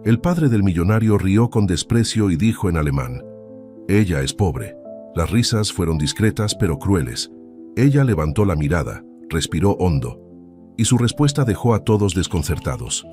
El padre del millonario rió con desprecio y dijo en alemán: «Ella es pobre». Las risas fueron discretas pero crueles. Ella levantó la mirada, respiró hondo, y su respuesta dejó a todos desconcertados.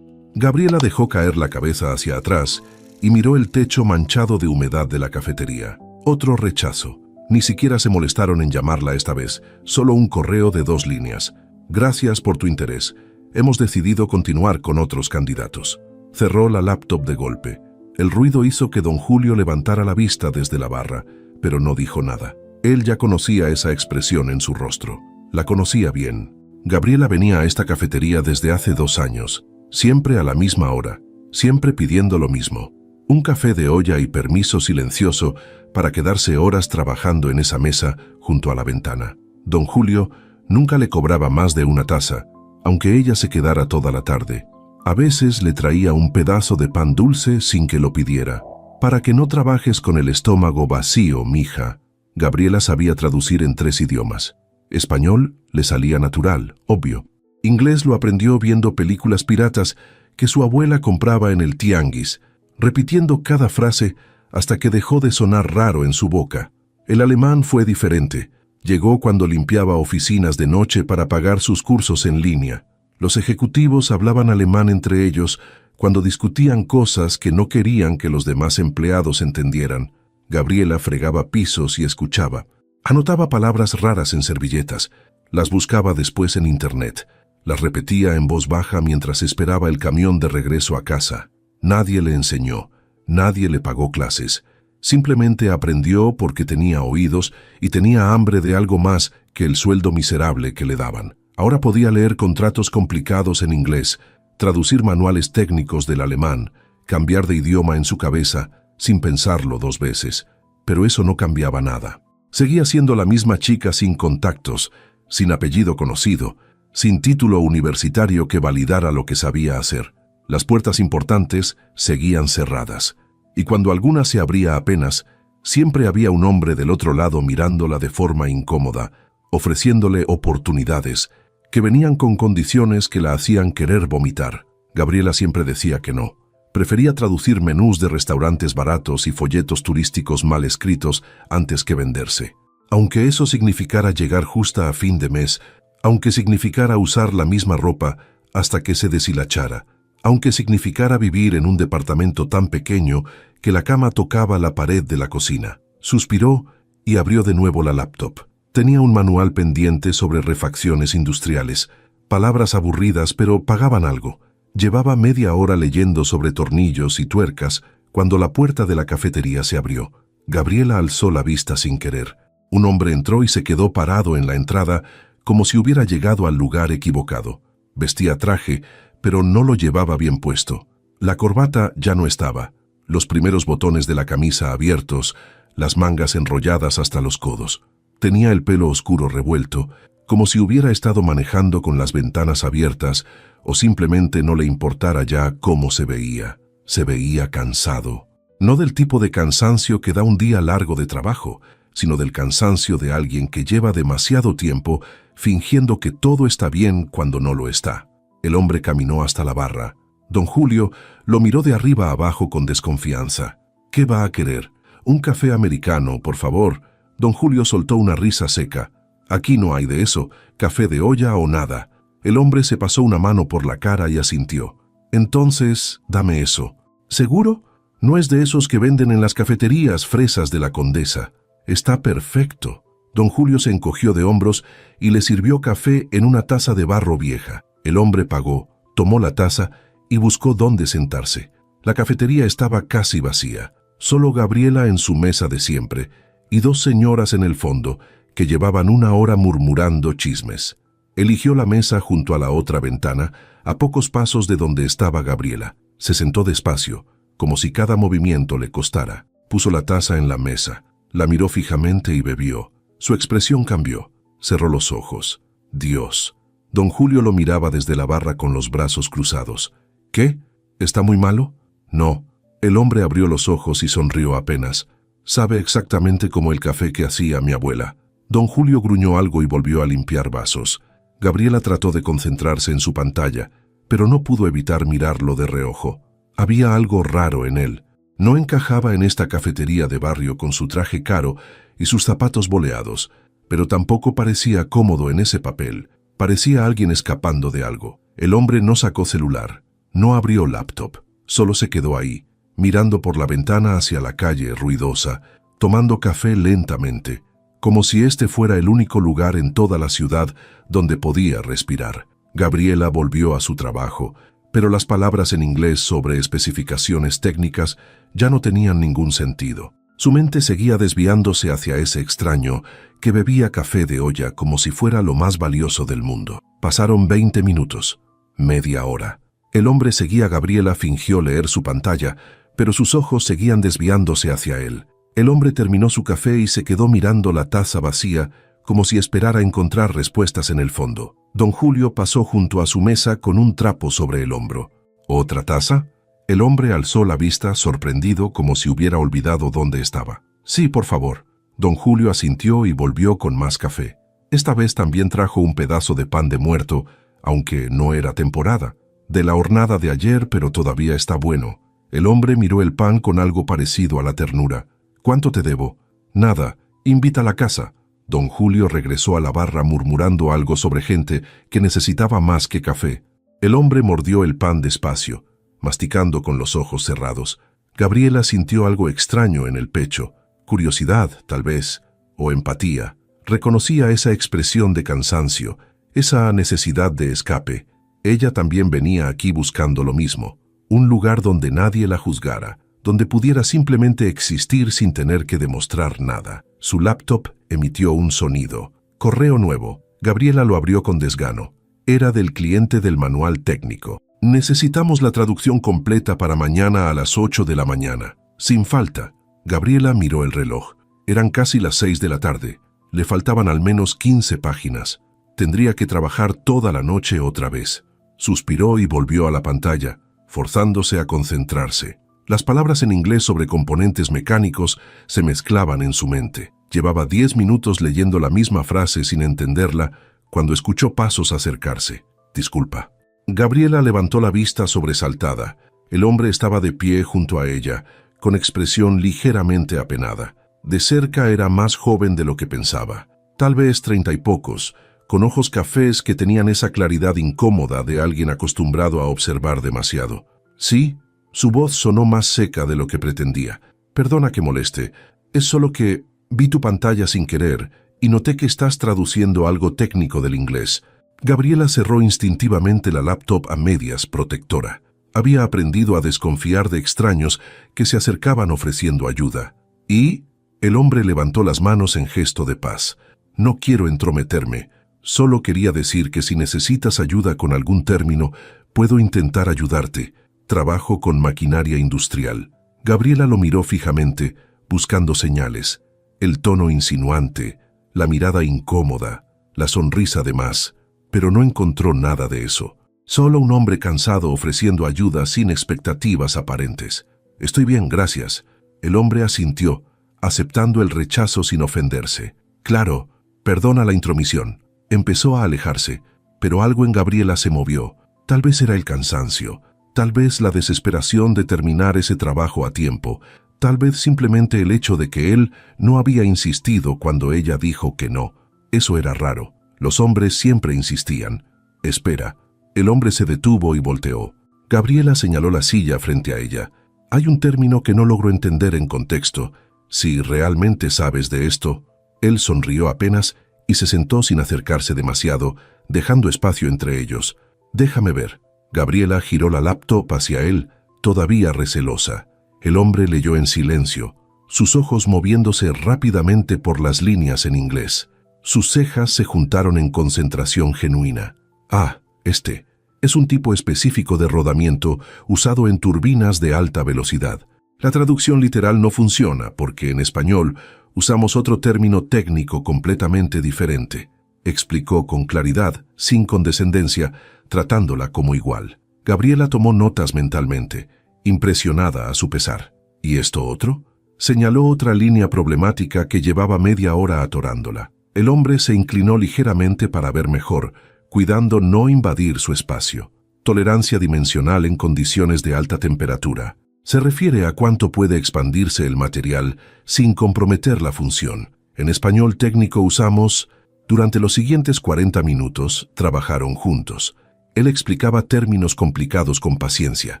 Gabriela dejó caer la cabeza hacia atrás y miró el techo manchado de humedad de la cafetería. Otro rechazo. Ni siquiera se molestaron en llamarla esta vez, solo un correo de 2 líneas. «Gracias por tu interés. Hemos decidido continuar con otros candidatos». Cerró la laptop de golpe. El ruido hizo que don Julio levantara la vista desde la barra, pero no dijo nada. Él ya conocía esa expresión en su rostro. La conocía bien. Gabriela venía a esta cafetería desde hace 2 años, siempre a la misma hora, siempre pidiendo lo mismo. Un café de olla y permiso silencioso para quedarse horas trabajando en esa mesa junto a la ventana. Don Julio nunca le cobraba más de una taza, aunque ella se quedara toda la tarde. A veces le traía un pedazo de pan dulce sin que lo pidiera. «Para que no trabajes con el estómago vacío, mija». Gabriela sabía traducir en 3 idiomas. Español le salía natural, obvio. Inglés lo aprendió viendo películas piratas que su abuela compraba en el tianguis, repitiendo cada frase hasta que dejó de sonar raro en su boca. El alemán fue diferente. Llegó cuando limpiaba oficinas de noche para pagar sus cursos en línea. Los ejecutivos hablaban alemán entre ellos cuando discutían cosas que no querían que los demás empleados entendieran. Gabriela fregaba pisos y escuchaba. Anotaba palabras raras en servilletas. Las buscaba después en internet. Las repetía en voz baja mientras esperaba el camión de regreso a casa. Nadie le enseñó. Nadie le pagó clases. Simplemente aprendió porque tenía oídos y tenía hambre de algo más que el sueldo miserable que le daban. Ahora podía leer contratos complicados en inglés, traducir manuales técnicos del alemán, cambiar de idioma en su cabeza sin pensarlo 2 veces. Pero eso no cambiaba nada. Seguía siendo la misma chica sin contactos, sin apellido conocido, sin título universitario que validara lo que sabía hacer. Las puertas importantes seguían cerradas. Y cuando alguna se abría apenas, siempre había un hombre del otro lado mirándola de forma incómoda, ofreciéndole oportunidades que venían con condiciones que la hacían querer vomitar. Gabriela siempre decía que no. Prefería traducir menús de restaurantes baratos y folletos turísticos mal escritos antes que venderse. Aunque eso significara llegar justa a fin de mes, aunque significara usar la misma ropa hasta que se deshilachara, aunque significara vivir en un departamento tan pequeño que la cama tocaba la pared de la cocina. Suspiró y abrió de nuevo la laptop. Tenía un manual pendiente sobre refacciones industriales, palabras aburridas pero pagaban algo. Llevaba media hora leyendo sobre tornillos y tuercas cuando la puerta de la cafetería se abrió. Gabriela alzó la vista sin querer. Un hombre entró y se quedó parado en la entrada como si hubiera llegado al lugar equivocado. Vestía traje, pero no lo llevaba bien puesto. La corbata ya no estaba, los primeros botones de la camisa abiertos, las mangas enrolladas hasta los codos. Tenía el pelo oscuro revuelto, como si hubiera estado manejando con las ventanas abiertas o simplemente no le importara ya cómo se veía. Se veía cansado. No del tipo de cansancio que da un día largo de trabajo, sino del cansancio de alguien que lleva demasiado tiempo fingiendo que todo está bien cuando no lo está. El hombre caminó hasta la barra. Don Julio lo miró de arriba a abajo con desconfianza. ¿Qué va a querer? Un café americano, por favor. Don Julio soltó una risa seca. Aquí no hay de eso, café de olla o nada. El hombre se pasó una mano por la cara y asintió. Entonces, dame eso. ¿Seguro? No es de esos que venden en las cafeterías fresas de la Condesa. Está perfecto. Don Julio se encogió de hombros y le sirvió café en una taza de barro vieja. El hombre pagó, tomó la taza y buscó dónde sentarse. La cafetería estaba casi vacía. Solo Gabriela en su mesa de siempre y 2 señoras en el fondo que llevaban 1 hora murmurando chismes. Eligió la mesa junto a la otra ventana, a pocos pasos de donde estaba Gabriela. Se sentó despacio, como si cada movimiento le costara. Puso la taza en la mesa, la miró fijamente y bebió. Su expresión cambió. Cerró los ojos. Dios. Don Julio lo miraba desde la barra con los brazos cruzados. ¿Qué? ¿Está muy malo? No. El hombre abrió los ojos y sonrió apenas. Sabe exactamente como el café que hacía mi abuela. Don Julio gruñó algo y volvió a limpiar vasos. Gabriela trató de concentrarse en su pantalla, pero no pudo evitar mirarlo de reojo. Había algo raro en él. No encajaba en esta cafetería de barrio con su traje caro y sus zapatos boleados, pero tampoco parecía cómodo en ese papel. Parecía alguien escapando de algo. El hombre no sacó celular, no abrió laptop, solo se quedó ahí, mirando por la ventana hacia la calle ruidosa, tomando café lentamente, como si este fuera el único lugar en toda la ciudad donde podía respirar. Gabriela volvió a su trabajo, pero las palabras en inglés sobre especificaciones técnicas ya no tenían ningún sentido. Su mente seguía desviándose hacia ese extraño que bebía café de olla como si fuera lo más valioso del mundo. Pasaron 20 minutos, media hora. El hombre seguía a Gabriela, fingió leer su pantalla, pero sus ojos seguían desviándose hacia él. El hombre terminó su café y se quedó mirando la taza vacía como si esperara encontrar respuestas en el fondo. Don Julio pasó junto a su mesa con un trapo sobre el hombro. ¿Otra taza? El hombre alzó la vista, sorprendido, como si hubiera olvidado dónde estaba. Sí, por favor. Don Julio asintió y volvió con más café. Esta vez también trajo un pedazo de pan de muerto, aunque no era temporada. De la hornada de ayer, pero todavía está bueno. El hombre miró el pan con algo parecido a la ternura. ¿Cuánto te debo? Nada. Invita a la casa. Don Julio regresó a la barra murmurando algo sobre gente que necesitaba más que café. El hombre mordió el pan despacio, masticando con los ojos cerrados. Gabriela sintió algo extraño en el pecho. Curiosidad, tal vez, o empatía. Reconocía esa expresión de cansancio, esa necesidad de escape. Ella también venía aquí buscando lo mismo. Un lugar donde nadie la juzgara, donde pudiera simplemente existir sin tener que demostrar nada. Su laptop emitió un sonido. Correo nuevo. Gabriela lo abrió con desgano. Era del cliente del manual técnico. Necesitamos la traducción completa para mañana a las 8 de la mañana. Sin falta. Gabriela miró el reloj. Eran casi las 6 de la tarde. Le faltaban al menos 15 páginas. Tendría que trabajar toda la noche otra vez. Suspiró y volvió a la pantalla, forzándose a concentrarse. Las palabras en inglés sobre componentes mecánicos se mezclaban en su mente. Llevaba 10 minutos leyendo la misma frase sin entenderla cuando escuchó pasos acercarse. Disculpa. Gabriela levantó la vista sobresaltada. El hombre estaba de pie junto a ella, con expresión ligeramente apenada. De cerca era más joven de lo que pensaba. Tal vez 30 y pocos, con ojos cafés que tenían esa claridad incómoda de alguien acostumbrado a observar demasiado. Sí, su voz sonó más seca de lo que pretendía. Perdona que moleste, es solo que vi tu pantalla sin querer y noté que estás traduciendo algo técnico del inglés. Gabriela cerró instintivamente la laptop a medias, protectora. Había aprendido a desconfiar de extraños que se acercaban ofreciendo ayuda. ¿Y? El hombre levantó las manos en gesto de paz. No quiero entrometerme. Solo quería decir que si necesitas ayuda con algún término, puedo intentar ayudarte. Trabajo con maquinaria industrial. Gabriela lo miró fijamente, buscando señales. El tono insinuante, la mirada incómoda, la sonrisa de más, pero no encontró nada de eso. Solo un hombre cansado ofreciendo ayuda sin expectativas aparentes. Estoy bien, gracias. El hombre asintió, aceptando el rechazo sin ofenderse. Claro, perdona la intromisión. Empezó a alejarse, pero algo en Gabriela se movió. Tal vez era el cansancio, tal vez la desesperación de terminar ese trabajo a tiempo, tal vez simplemente el hecho de que él no había insistido cuando ella dijo que no. Eso era raro. Los hombres siempre insistían. Espera. El hombre se detuvo y volteó. Gabriela señaló la silla frente a ella. Hay un término que no logro entender en contexto. Si realmente sabes de esto. Él sonrió apenas y se sentó sin acercarse demasiado, dejando espacio entre ellos. Déjame ver. Gabriela giró la laptop hacia él, todavía recelosa. El hombre leyó en silencio, sus ojos moviéndose rápidamente por las líneas en inglés. Sus cejas se juntaron en concentración genuina. Ah, este es un tipo específico de rodamiento usado en turbinas de alta velocidad. La traducción literal no funciona porque en español usamos otro término técnico completamente diferente, explicó con claridad, sin condescendencia, tratándola como igual. Gabriela tomó notas mentalmente, impresionada a su pesar. ¿Y esto otro? Señaló otra línea problemática que llevaba media hora atorándola. El hombre se inclinó ligeramente para ver mejor, cuidando no invadir su espacio. Tolerancia dimensional en condiciones de alta temperatura. Se refiere a cuánto puede expandirse el material sin comprometer la función. En español técnico usamos: durante los siguientes 40 minutos trabajaron juntos. Él explicaba términos complicados con paciencia.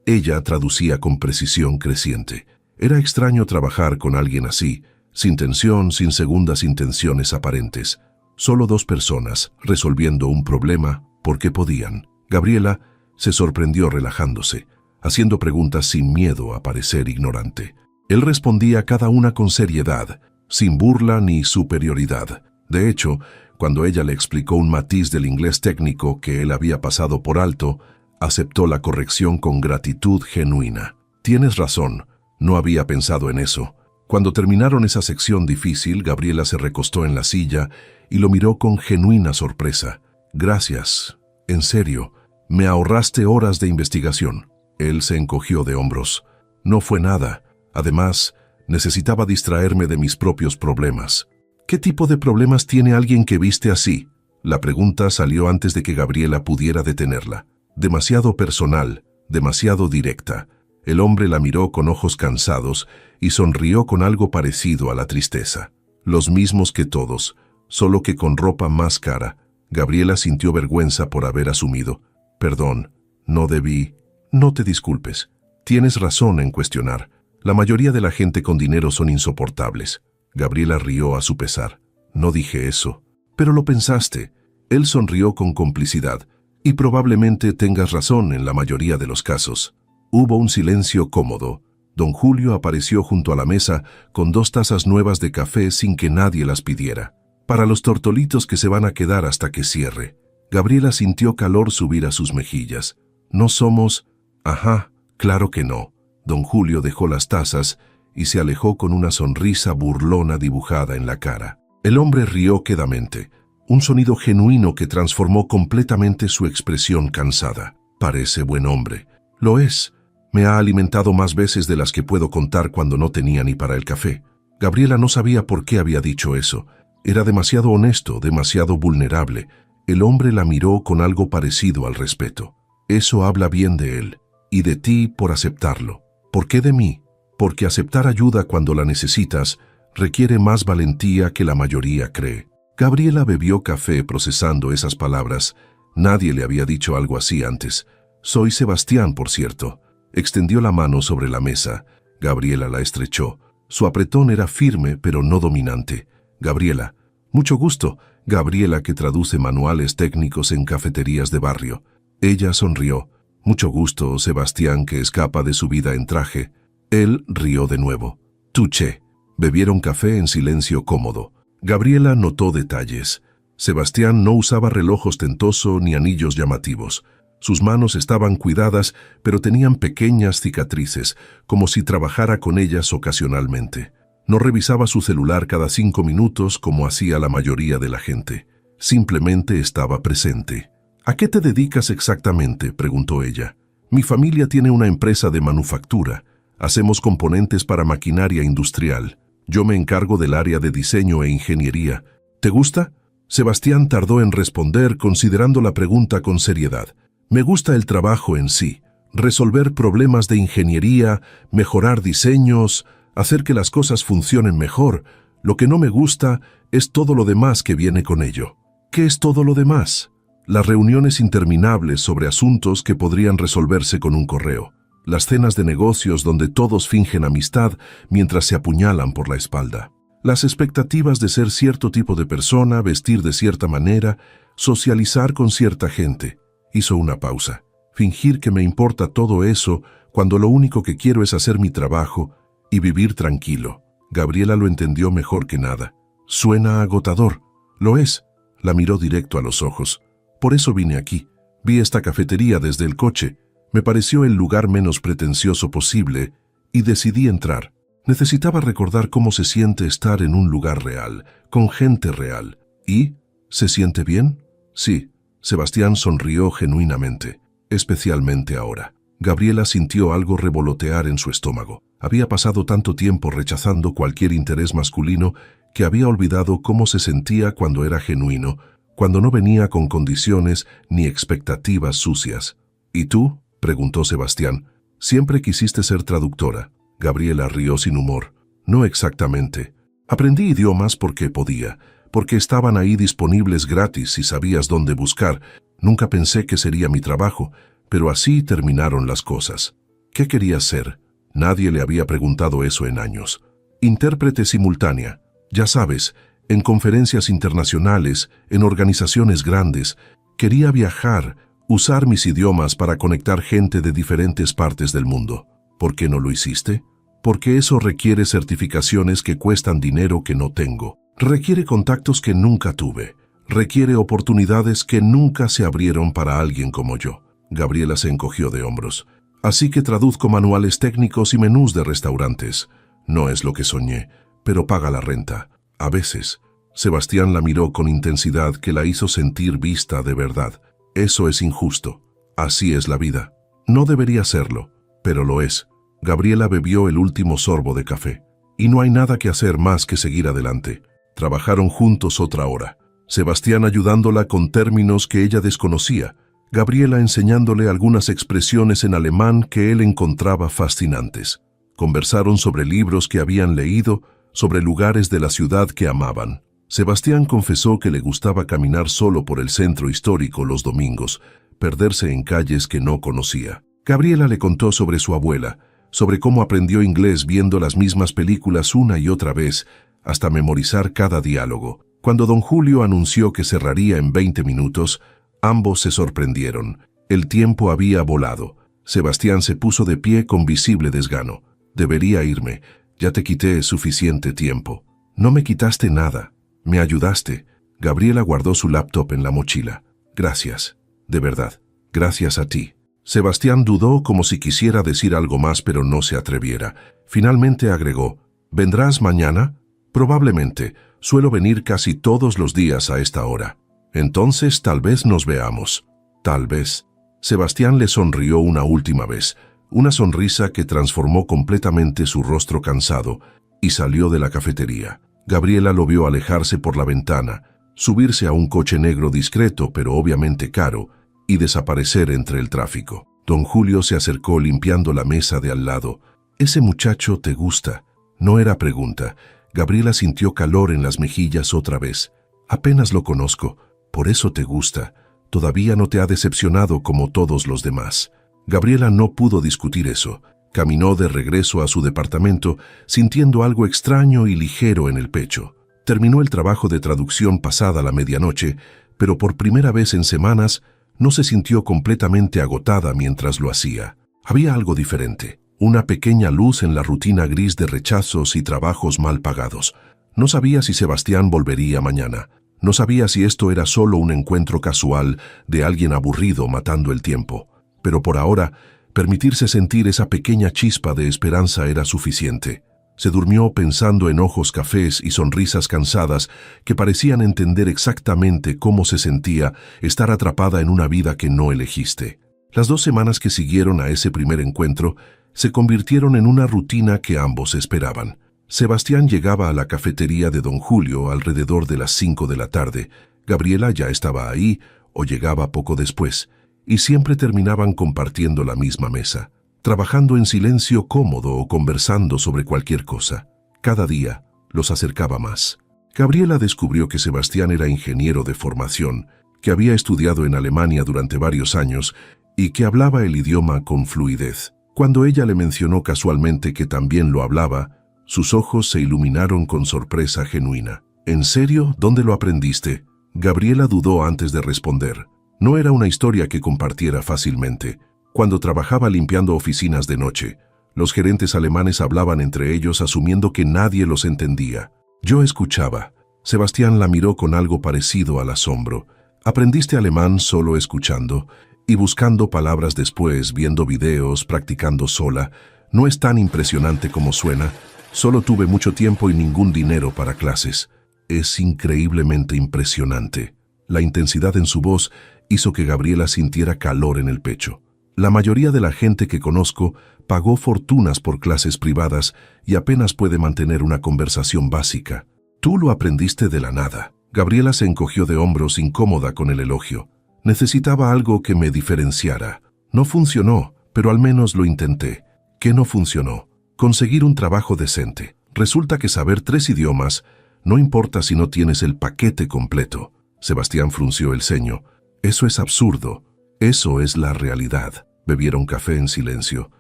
Ella traducía con precisión creciente. Era extraño trabajar con alguien así, sin tensión, sin segundas intenciones aparentes. Solo dos personas resolviendo un problema porque podían. Gabriela se sorprendió relajándose, haciendo preguntas sin miedo a parecer ignorante. Él respondía cada una con seriedad, sin burla ni superioridad. De hecho, cuando ella le explicó un matiz del inglés técnico que él había pasado por alto, aceptó la corrección con gratitud genuina. «Tienes razón, no había pensado en eso». Cuando terminaron esa sección difícil, Gabriela se recostó en la silla y lo miró con genuina sorpresa. «Gracias, en serio, me ahorraste horas de investigación». Él se encogió de hombros. «No fue nada. Además, necesitaba distraerme de mis propios problemas». «¿Qué tipo de problemas tiene alguien que viste así?». La pregunta salió antes de que Gabriela pudiera detenerla. Demasiado personal, demasiado directa. El hombre la miró con ojos cansados y sonrió con algo parecido a la tristeza. «Los mismos que todos, solo que con ropa más cara». Gabriela sintió vergüenza por haber asumido. «Perdón, no debí». «No te disculpes. Tienes razón en cuestionar. La mayoría de la gente con dinero son insoportables». Gabriela rió a su pesar. «No dije eso». «Pero lo pensaste». Él sonrió con complicidad. «Y probablemente tengas razón en la mayoría de los casos». Hubo un silencio cómodo. Don Julio apareció junto a la mesa con 2 tazas nuevas de café sin que nadie las pidiera. «Para los tortolitos que se van a quedar hasta que cierre». Gabriela sintió calor subir a sus mejillas. «No somos...». «Ajá, claro que no». Don Julio dejó las tazas y se alejó con una sonrisa burlona dibujada en la cara. El hombre rió quedamente, un sonido genuino que transformó completamente su expresión cansada. «Parece buen hombre». «Lo es. Me ha alimentado más veces de las que puedo contar cuando no tenía ni para el café». Gabriela no sabía por qué había dicho eso. Era demasiado honesto, demasiado vulnerable. El hombre la miró con algo parecido al respeto. «Eso habla bien de él. Y de ti por aceptarlo». «¿Por qué de mí?». «Porque aceptar ayuda cuando la necesitas requiere más valentía que la mayoría cree». Gabriela bebió café procesando esas palabras. Nadie le había dicho algo así antes. «Soy Sebastián, por cierto». Extendió la mano sobre la mesa. Gabriela la estrechó. Su apretón era firme, pero no dominante. «Gabriela». «Mucho gusto». Gabriela, que traduce manuales técnicos en cafeterías de barrio. Ella sonrió. «Mucho gusto, Sebastián, que escapa de su vida en traje». Él rió de nuevo. «Touché». Bebieron café en silencio cómodo. Gabriela notó detalles. Sebastián no usaba reloj ostentoso ni anillos llamativos. Sus manos estaban cuidadas, pero tenían pequeñas cicatrices, como si trabajara con ellas ocasionalmente. No revisaba su celular cada 5 minutos como hacía la mayoría de la gente. Simplemente estaba presente. «¿A qué te dedicas exactamente?», preguntó ella. «Mi familia tiene una empresa de manufactura. Hacemos componentes para maquinaria industrial. Yo me encargo del área de diseño e ingeniería. ¿Te gusta?». Sebastián tardó en responder, considerando la pregunta con seriedad. «Me gusta el trabajo en sí, resolver problemas de ingeniería, mejorar diseños, hacer que las cosas funcionen mejor. Lo que no me gusta es todo lo demás que viene con ello». «¿Qué es todo lo demás?». «Las reuniones interminables sobre asuntos que podrían resolverse con un correo. Las cenas de negocios donde todos fingen amistad mientras se apuñalan por la espalda. Las expectativas de ser cierto tipo de persona, vestir de cierta manera, socializar con cierta gente». Hizo una pausa. «Fingir que me importa todo eso cuando lo único que quiero es hacer mi trabajo y vivir tranquilo». Gabriela lo entendió mejor que nada. «Suena agotador». «Lo es». La miró directo a los ojos. «Por eso vine aquí. Vi esta cafetería desde el coche. Me pareció el lugar menos pretencioso posible y decidí entrar. Necesitaba recordar cómo se siente estar en un lugar real, con gente real. ¿Y? ¿Se siente bien?». «Sí». Sebastián sonrió genuinamente, especialmente ahora. Gabriela sintió algo revolotear en su estómago. Había pasado tanto tiempo rechazando cualquier interés masculino que había olvidado cómo se sentía cuando era genuino, cuando no venía con condiciones ni expectativas sucias. ¿Y tú?, preguntó Sebastián. Siempre quisiste ser traductora. Gabriela rió sin humor. No exactamente. Aprendí idiomas porque podía, porque estaban ahí disponibles gratis y sabías dónde buscar. Nunca pensé que sería mi trabajo, pero así terminaron las cosas. ¿Qué querías ser? Nadie le había preguntado eso en años. Intérprete simultánea. Ya sabes, en conferencias internacionales, en organizaciones grandes. Quería viajar, usar mis idiomas para conectar gente de diferentes partes del mundo. ¿Por qué no lo hiciste? Porque eso requiere certificaciones que cuestan dinero que no tengo. Requiere contactos que nunca tuve. Requiere oportunidades que nunca se abrieron para alguien como yo. Gabriela se encogió de hombros. Así que traduzco manuales técnicos y menús de restaurantes. No es lo que soñé, pero paga la renta. A veces. Sebastián la miró con intensidad que la hizo sentir vista de verdad. Eso es injusto. Así es la vida. No debería serlo, pero lo es. Gabriela bebió el último sorbo de café. Y no hay nada que hacer más que seguir adelante. Trabajaron juntos otra hora. Sebastián ayudándola con términos que ella desconocía. Gabriela enseñándole algunas expresiones en alemán que él encontraba fascinantes. Conversaron sobre libros que habían leído, sobre lugares de la ciudad que amaban. Sebastián confesó que le gustaba caminar solo por el centro histórico los domingos, perderse en calles que no conocía. Gabriela le contó sobre su abuela, sobre cómo aprendió inglés viendo las mismas películas una y otra vez, hasta memorizar cada diálogo. Cuando don Julio anunció que cerraría en 20 minutos, ambos se sorprendieron. El tiempo había volado. Sebastián se puso de pie con visible desgano. Debería irme. Ya te quité suficiente tiempo. No me quitaste nada. Me ayudaste. Gabriela guardó su laptop en la mochila. Gracias. De verdad. Gracias a ti. Sebastián dudó como si quisiera decir algo más, pero no se atreviera. Finalmente agregó, ¿vendrás mañana? Probablemente. Suelo venir casi todos los días a esta hora. Entonces tal vez nos veamos. Tal vez. Sebastián le sonrió una última vez, una sonrisa que transformó completamente su rostro cansado, y salió de la cafetería. Gabriela lo vio alejarse por la ventana, subirse a un coche negro discreto pero obviamente caro, y desaparecer entre el tráfico. Don Julio se acercó limpiando la mesa de al lado. «¿Ese muchacho te gusta?» No era pregunta. Gabriela sintió calor en las mejillas otra vez. «Apenas lo conozco. Por eso te gusta. Todavía no te ha decepcionado como todos los demás». Gabriela no pudo discutir eso. Caminó de regreso a su departamento, sintiendo algo extraño y ligero en el pecho. Terminó el trabajo de traducción pasada la medianoche, pero por primera vez en semanas no se sintió completamente agotada mientras lo hacía. Había algo diferente, una pequeña luz en la rutina gris de rechazos y trabajos mal pagados. No sabía si Sebastián volvería mañana. No sabía si esto era solo un encuentro casual de alguien aburrido matando el tiempo. Pero por ahora, permitirse sentir esa pequeña chispa de esperanza era suficiente. Se durmió pensando en ojos cafés y sonrisas cansadas que parecían entender exactamente cómo se sentía estar atrapada en una vida que no elegiste. Las 2 semanas que siguieron a ese primer encuentro se convirtieron en una rutina que ambos esperaban. Sebastián llegaba a la cafetería de don Julio alrededor de las 5 de la tarde. Gabriela ya estaba ahí o llegaba poco después, y siempre terminaban compartiendo la misma mesa, trabajando en silencio cómodo o conversando sobre cualquier cosa. Cada día los acercaba más. Gabriela descubrió que Sebastián era ingeniero de formación, que había estudiado en Alemania durante varios años y que hablaba el idioma con fluidez. Cuando ella le mencionó casualmente que también lo hablaba, sus ojos se iluminaron con sorpresa genuina. ¿En serio? ¿Dónde lo aprendiste? Gabriela dudó antes de responder. No era una historia que compartiera fácilmente. Cuando trabajaba limpiando oficinas de noche, los gerentes alemanes hablaban entre ellos asumiendo que nadie los entendía. Yo escuchaba. Sebastián la miró con algo parecido al asombro. ¿Aprendiste alemán solo escuchando y buscando palabras después, viendo videos, practicando sola? No es tan impresionante como suena. Solo tuve mucho tiempo y ningún dinero para clases. Es increíblemente impresionante. La intensidad en su voz hizo que Gabriela sintiera calor en el pecho. La mayoría de la gente que conozco pagó fortunas por clases privadas y apenas puede mantener una conversación básica. Tú lo aprendiste de la nada. Gabriela se encogió de hombros incómoda con el elogio. Necesitaba algo que me diferenciara. No funcionó, pero al menos lo intenté. ¿Qué no funcionó? Conseguir un trabajo decente. Resulta que saber 3 idiomas no importa si no tienes el paquete completo. Sebastián frunció el ceño. Eso es absurdo. Eso es la realidad. Bebieron café en silencio.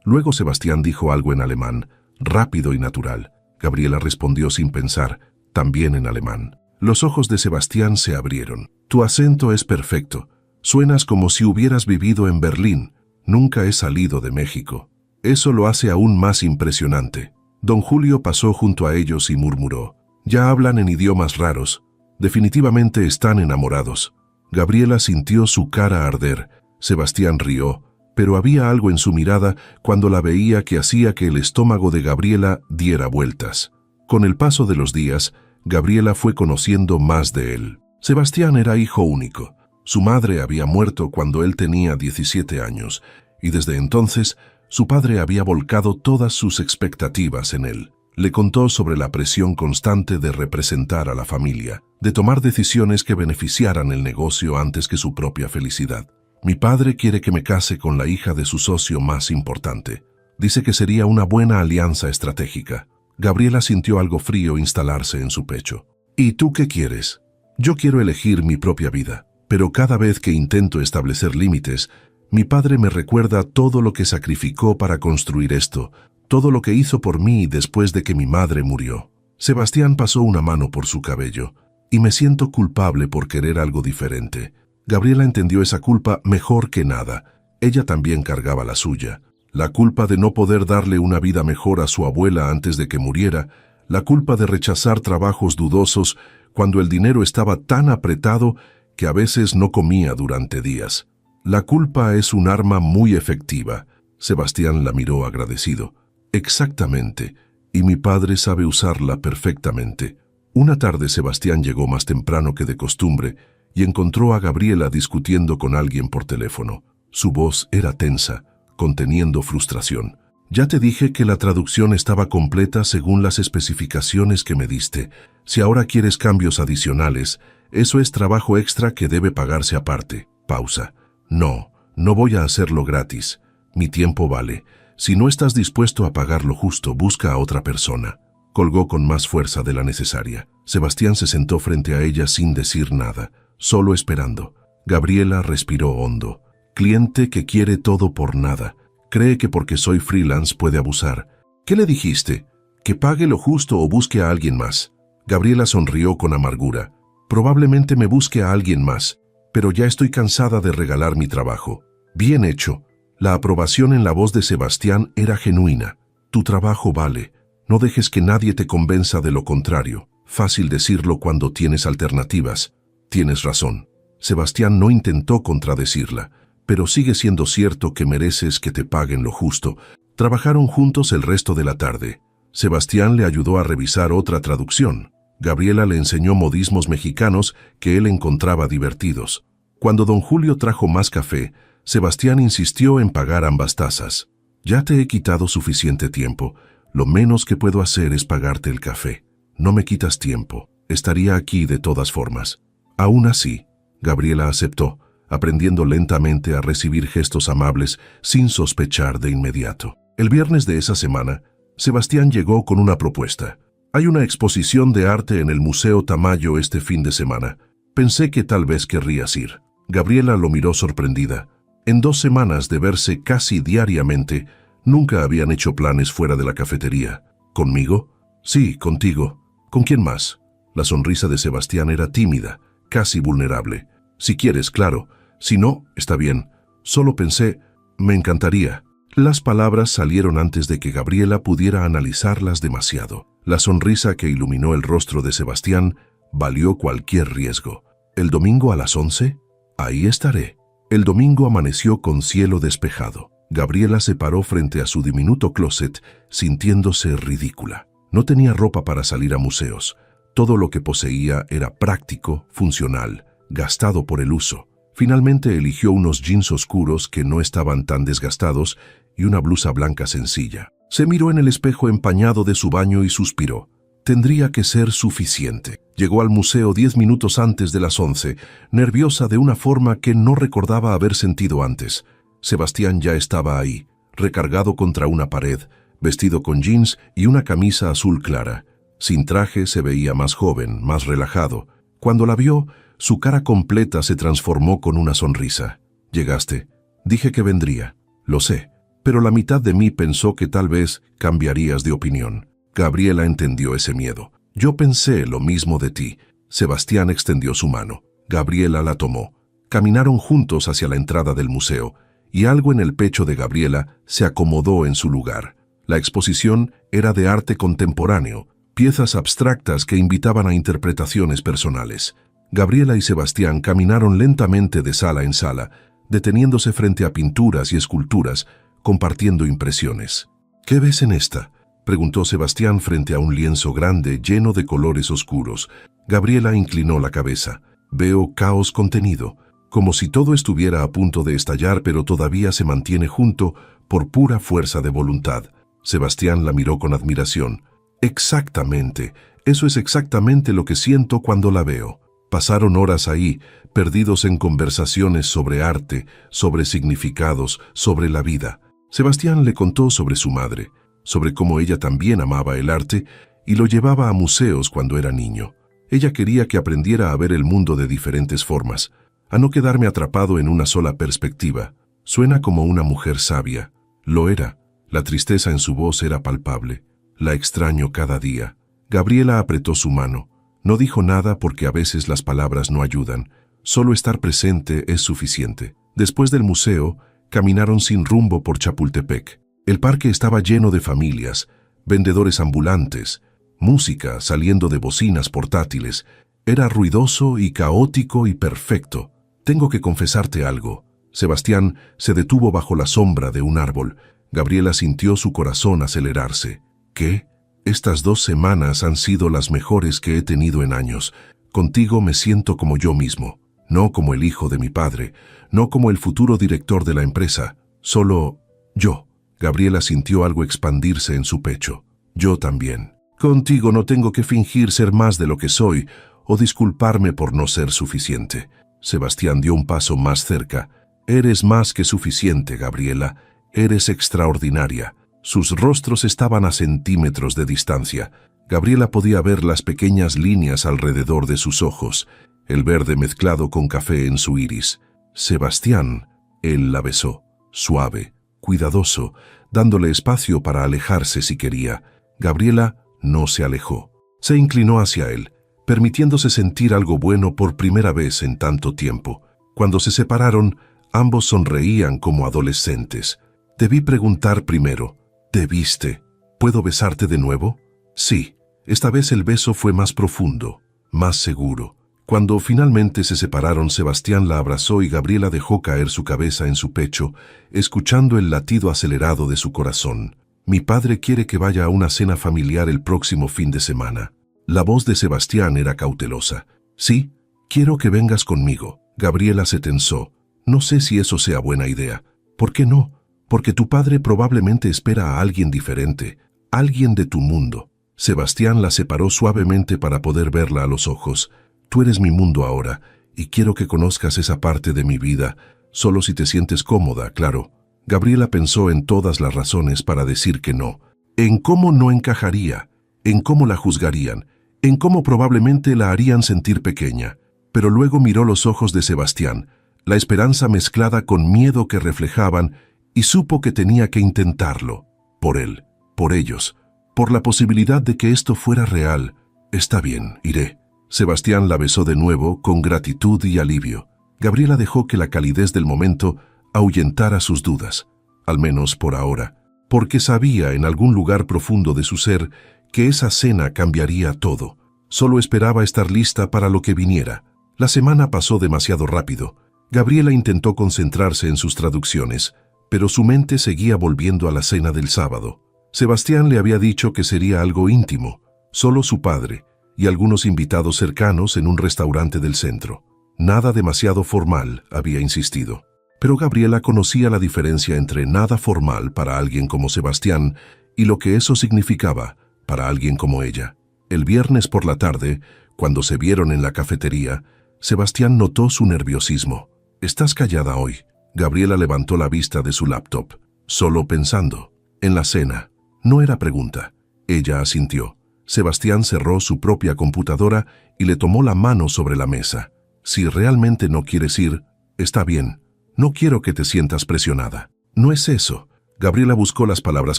Luego Sebastián dijo algo en alemán, rápido y natural. Gabriela respondió sin pensar, también en alemán. Los ojos de Sebastián se abrieron. Tu acento es perfecto. Suenas como si hubieras vivido en Berlín. Nunca he salido de México. Eso lo hace aún más impresionante. Don Julio pasó junto a ellos y murmuró. Ya hablan en idiomas raros. Definitivamente están enamorados. Gabriela sintió su cara arder. Sebastián rió, pero había algo en su mirada cuando la veía que hacía que el estómago de Gabriela diera vueltas. Con el paso de los días, Gabriela fue conociendo más de él. Sebastián era hijo único. Su madre había muerto cuando él tenía 17 años, y desde entonces su padre había volcado todas sus expectativas en él. Le contó sobre la presión constante de representar a la familia, de tomar decisiones que beneficiaran el negocio antes que su propia felicidad. Mi padre quiere que me case con la hija de su socio más importante. Dice que sería una buena alianza estratégica. Gabriela sintió algo frío instalarse en su pecho. ¿Y tú qué quieres? Yo quiero elegir mi propia vida, pero cada vez que intento establecer límites, mi padre me recuerda todo lo que sacrificó para construir esto, todo lo que hizo por mí después de que mi madre murió. Sebastián pasó una mano por su cabello, y me siento culpable por querer algo diferente. Gabriela entendió esa culpa mejor que nada. Ella también cargaba la suya. La culpa de no poder darle una vida mejor a su abuela antes de que muriera, la culpa de rechazar trabajos dudosos cuando el dinero estaba tan apretado que a veces no comía durante días. La culpa es un arma muy efectiva. Sebastián la miró agradecido. Exactamente, y mi padre sabe usarla perfectamente. Una tarde Sebastián llegó más temprano que de costumbre y encontró a Gabriela discutiendo con alguien por teléfono. Su voz era tensa, conteniendo frustración. Ya te dije que la traducción estaba completa según las especificaciones que me diste. Si ahora quieres cambios adicionales, eso es trabajo extra que debe pagarse aparte. Pausa. No voy a hacerlo gratis. Mi tiempo vale. Si no estás dispuesto a pagar lo justo, busca a otra persona. Colgó con más fuerza de la necesaria. Sebastián se sentó frente a ella sin decir nada, solo esperando. Gabriela respiró hondo. Cliente que quiere todo por nada. Cree que porque soy freelance puede abusar. ¿Qué le dijiste? ¿Que pague lo justo o busque a alguien más? Gabriela sonrió con amargura. Probablemente me busque a alguien más, pero ya estoy cansada de regalar mi trabajo. Bien hecho. La aprobación en la voz de Sebastián era genuina. Tu trabajo vale. No dejes que nadie te convenza de lo contrario. Fácil decirlo cuando tienes alternativas. Tienes razón. Sebastián no intentó contradecirla, pero sigue siendo cierto que mereces que te paguen lo justo. Trabajaron juntos el resto de la tarde. Sebastián le ayudó a revisar otra traducción. Gabriela le enseñó modismos mexicanos que él encontraba divertidos. Cuando don Julio trajo más café, Sebastián insistió en pagar ambas tazas. Ya te he quitado suficiente tiempo. Lo menos que puedo hacer es pagarte el café. No me quitas tiempo. Estaría aquí de todas formas. Aún así, Gabriela aceptó, aprendiendo lentamente a recibir gestos amables sin sospechar de inmediato. El viernes de esa semana, Sebastián llegó con una propuesta. Hay una exposición de arte en el Museo Tamayo este fin de semana. Pensé que tal vez querrías ir. Gabriela lo miró sorprendida. En 2 semanas de verse casi diariamente, nunca habían hecho planes fuera de la cafetería. ¿Conmigo? Sí, contigo. ¿Con quién más? La sonrisa de Sebastián era tímida, casi vulnerable. Si quieres, claro. Si no, está bien. Solo pensé, me encantaría. Las palabras salieron antes de que Gabriela pudiera analizarlas demasiado. La sonrisa que iluminó el rostro de Sebastián valió cualquier riesgo. ¿El domingo a las 11? Ahí estaré. El domingo amaneció con cielo despejado. Gabriela se paró frente a su diminuto closet, sintiéndose ridícula. No tenía ropa para salir a museos. Todo lo que poseía era práctico, funcional, gastado por el uso. Finalmente eligió unos jeans oscuros que no estaban tan desgastados y una blusa blanca sencilla. Se miró en el espejo empañado de su baño y suspiró. Tendría que ser suficiente. Llegó al museo 10 minutos antes de las 11, nerviosa de una forma que no recordaba haber sentido antes. Sebastián ya estaba ahí, recargado contra una pared, vestido con jeans y una camisa azul clara. Sin traje se veía más joven, más relajado. Cuando la vio, su cara completa se transformó con una sonrisa. «Llegaste. Dije que vendría. Lo sé. Pero la mitad de mí pensó que tal vez cambiarías de opinión». Gabriela entendió ese miedo. «Yo pensé lo mismo de ti». Sebastián extendió su mano. Gabriela la tomó. Caminaron juntos hacia la entrada del museo, y algo en el pecho de Gabriela se acomodó en su lugar. La exposición era de arte contemporáneo, piezas abstractas que invitaban a interpretaciones personales. Gabriela y Sebastián caminaron lentamente de sala en sala, deteniéndose frente a pinturas y esculturas, compartiendo impresiones. «¿Qué ves en esta?», preguntó Sebastián frente a un lienzo grande lleno de colores oscuros. Gabriela inclinó la cabeza. «Veo caos contenido, como si todo estuviera a punto de estallar, pero todavía se mantiene junto por pura fuerza de voluntad». Sebastián la miró con admiración. «Exactamente, eso es exactamente lo que siento cuando la veo». Pasaron horas ahí, perdidos en conversaciones sobre arte, sobre significados, sobre la vida. Sebastián le contó sobre su madre, sobre cómo ella también amaba el arte y lo llevaba a museos cuando era niño. Ella quería que aprendiera a ver el mundo de diferentes formas, a no quedarme atrapado en una sola perspectiva. Suena como una mujer sabia. Lo era. La tristeza en su voz era palpable. La extraño cada día. Gabriela apretó su mano. No dijo nada porque a veces las palabras no ayudan. Solo estar presente es suficiente. Después del museo, caminaron sin rumbo por Chapultepec. El parque estaba lleno de familias, vendedores ambulantes, música saliendo de bocinas portátiles. Era ruidoso y caótico y perfecto. «Tengo que confesarte algo». Sebastián se detuvo bajo la sombra de un árbol. Gabriela sintió su corazón acelerarse. «¿Qué? Estas 2 semanas han sido las mejores que he tenido en años. Contigo me siento como yo mismo, no como el hijo de mi padre, no como el futuro director de la empresa, solo yo». Gabriela sintió algo expandirse en su pecho. «Yo también. Contigo no tengo que fingir ser más de lo que soy o disculparme por no ser suficiente». Sebastián dio un paso más cerca. «Eres más que suficiente, Gabriela. Eres extraordinaria». Sus rostros estaban a centímetros de distancia. Gabriela podía ver las pequeñas líneas alrededor de sus ojos, el verde mezclado con café en su iris. «Sebastián», él la besó, suave, cuidadoso, dándole espacio para alejarse si quería. Gabriela no se alejó. Se inclinó hacia él, permitiéndose sentir algo bueno por primera vez en tanto tiempo. Cuando se separaron, ambos sonreían como adolescentes. «Debí preguntar primero». «¿Debiste? ¿Puedo besarte de nuevo?» «Sí». Esta vez el beso fue más profundo, más seguro. Cuando finalmente se separaron, Sebastián la abrazó y Gabriela dejó caer su cabeza en su pecho, escuchando el latido acelerado de su corazón. «Mi padre quiere que vaya a una cena familiar el próximo fin de semana». La voz de Sebastián era cautelosa. «Sí, quiero que vengas conmigo». Gabriela se tensó. «No sé si eso sea buena idea». «¿Por qué no?» «Porque tu padre probablemente espera a alguien diferente, alguien de tu mundo». Sebastián la separó suavemente para poder verla a los ojos. «Tú eres mi mundo ahora, y quiero que conozcas esa parte de mi vida, solo si te sientes cómoda, claro». Gabriela pensó en todas las razones para decir que no. En cómo no encajaría, en cómo la juzgarían, en cómo probablemente la harían sentir pequeña. Pero luego miró los ojos de Sebastián, la esperanza mezclada con miedo que reflejaban, y supo que tenía que intentarlo. Por él, por ellos, por la posibilidad de que esto fuera real. «Está bien, iré». Sebastián la besó de nuevo con gratitud y alivio. Gabriela dejó que la calidez del momento ahuyentara sus dudas, al menos por ahora, porque sabía en algún lugar profundo de su ser que esa cena cambiaría todo. Solo esperaba estar lista para lo que viniera. La semana pasó demasiado rápido. Gabriela intentó concentrarse en sus traducciones, pero su mente seguía volviendo a la cena del sábado. Sebastián le había dicho que sería algo íntimo, solo su padre y algunos invitados cercanos en un restaurante del centro. Nada demasiado formal, había insistido. Pero Gabriela conocía la diferencia entre nada formal para alguien como Sebastián y lo que eso significaba para alguien como ella. El viernes por la tarde, cuando se vieron en la cafetería, Sebastián notó su nerviosismo. «Estás callada hoy». Gabriela levantó la vista de su laptop, solo pensando. En la cena. No era pregunta. Ella asintió. Sebastián cerró su propia computadora y le tomó la mano sobre la mesa. Si realmente no quieres ir, está bien. No quiero que te sientas presionada. No es eso. Gabriela buscó las palabras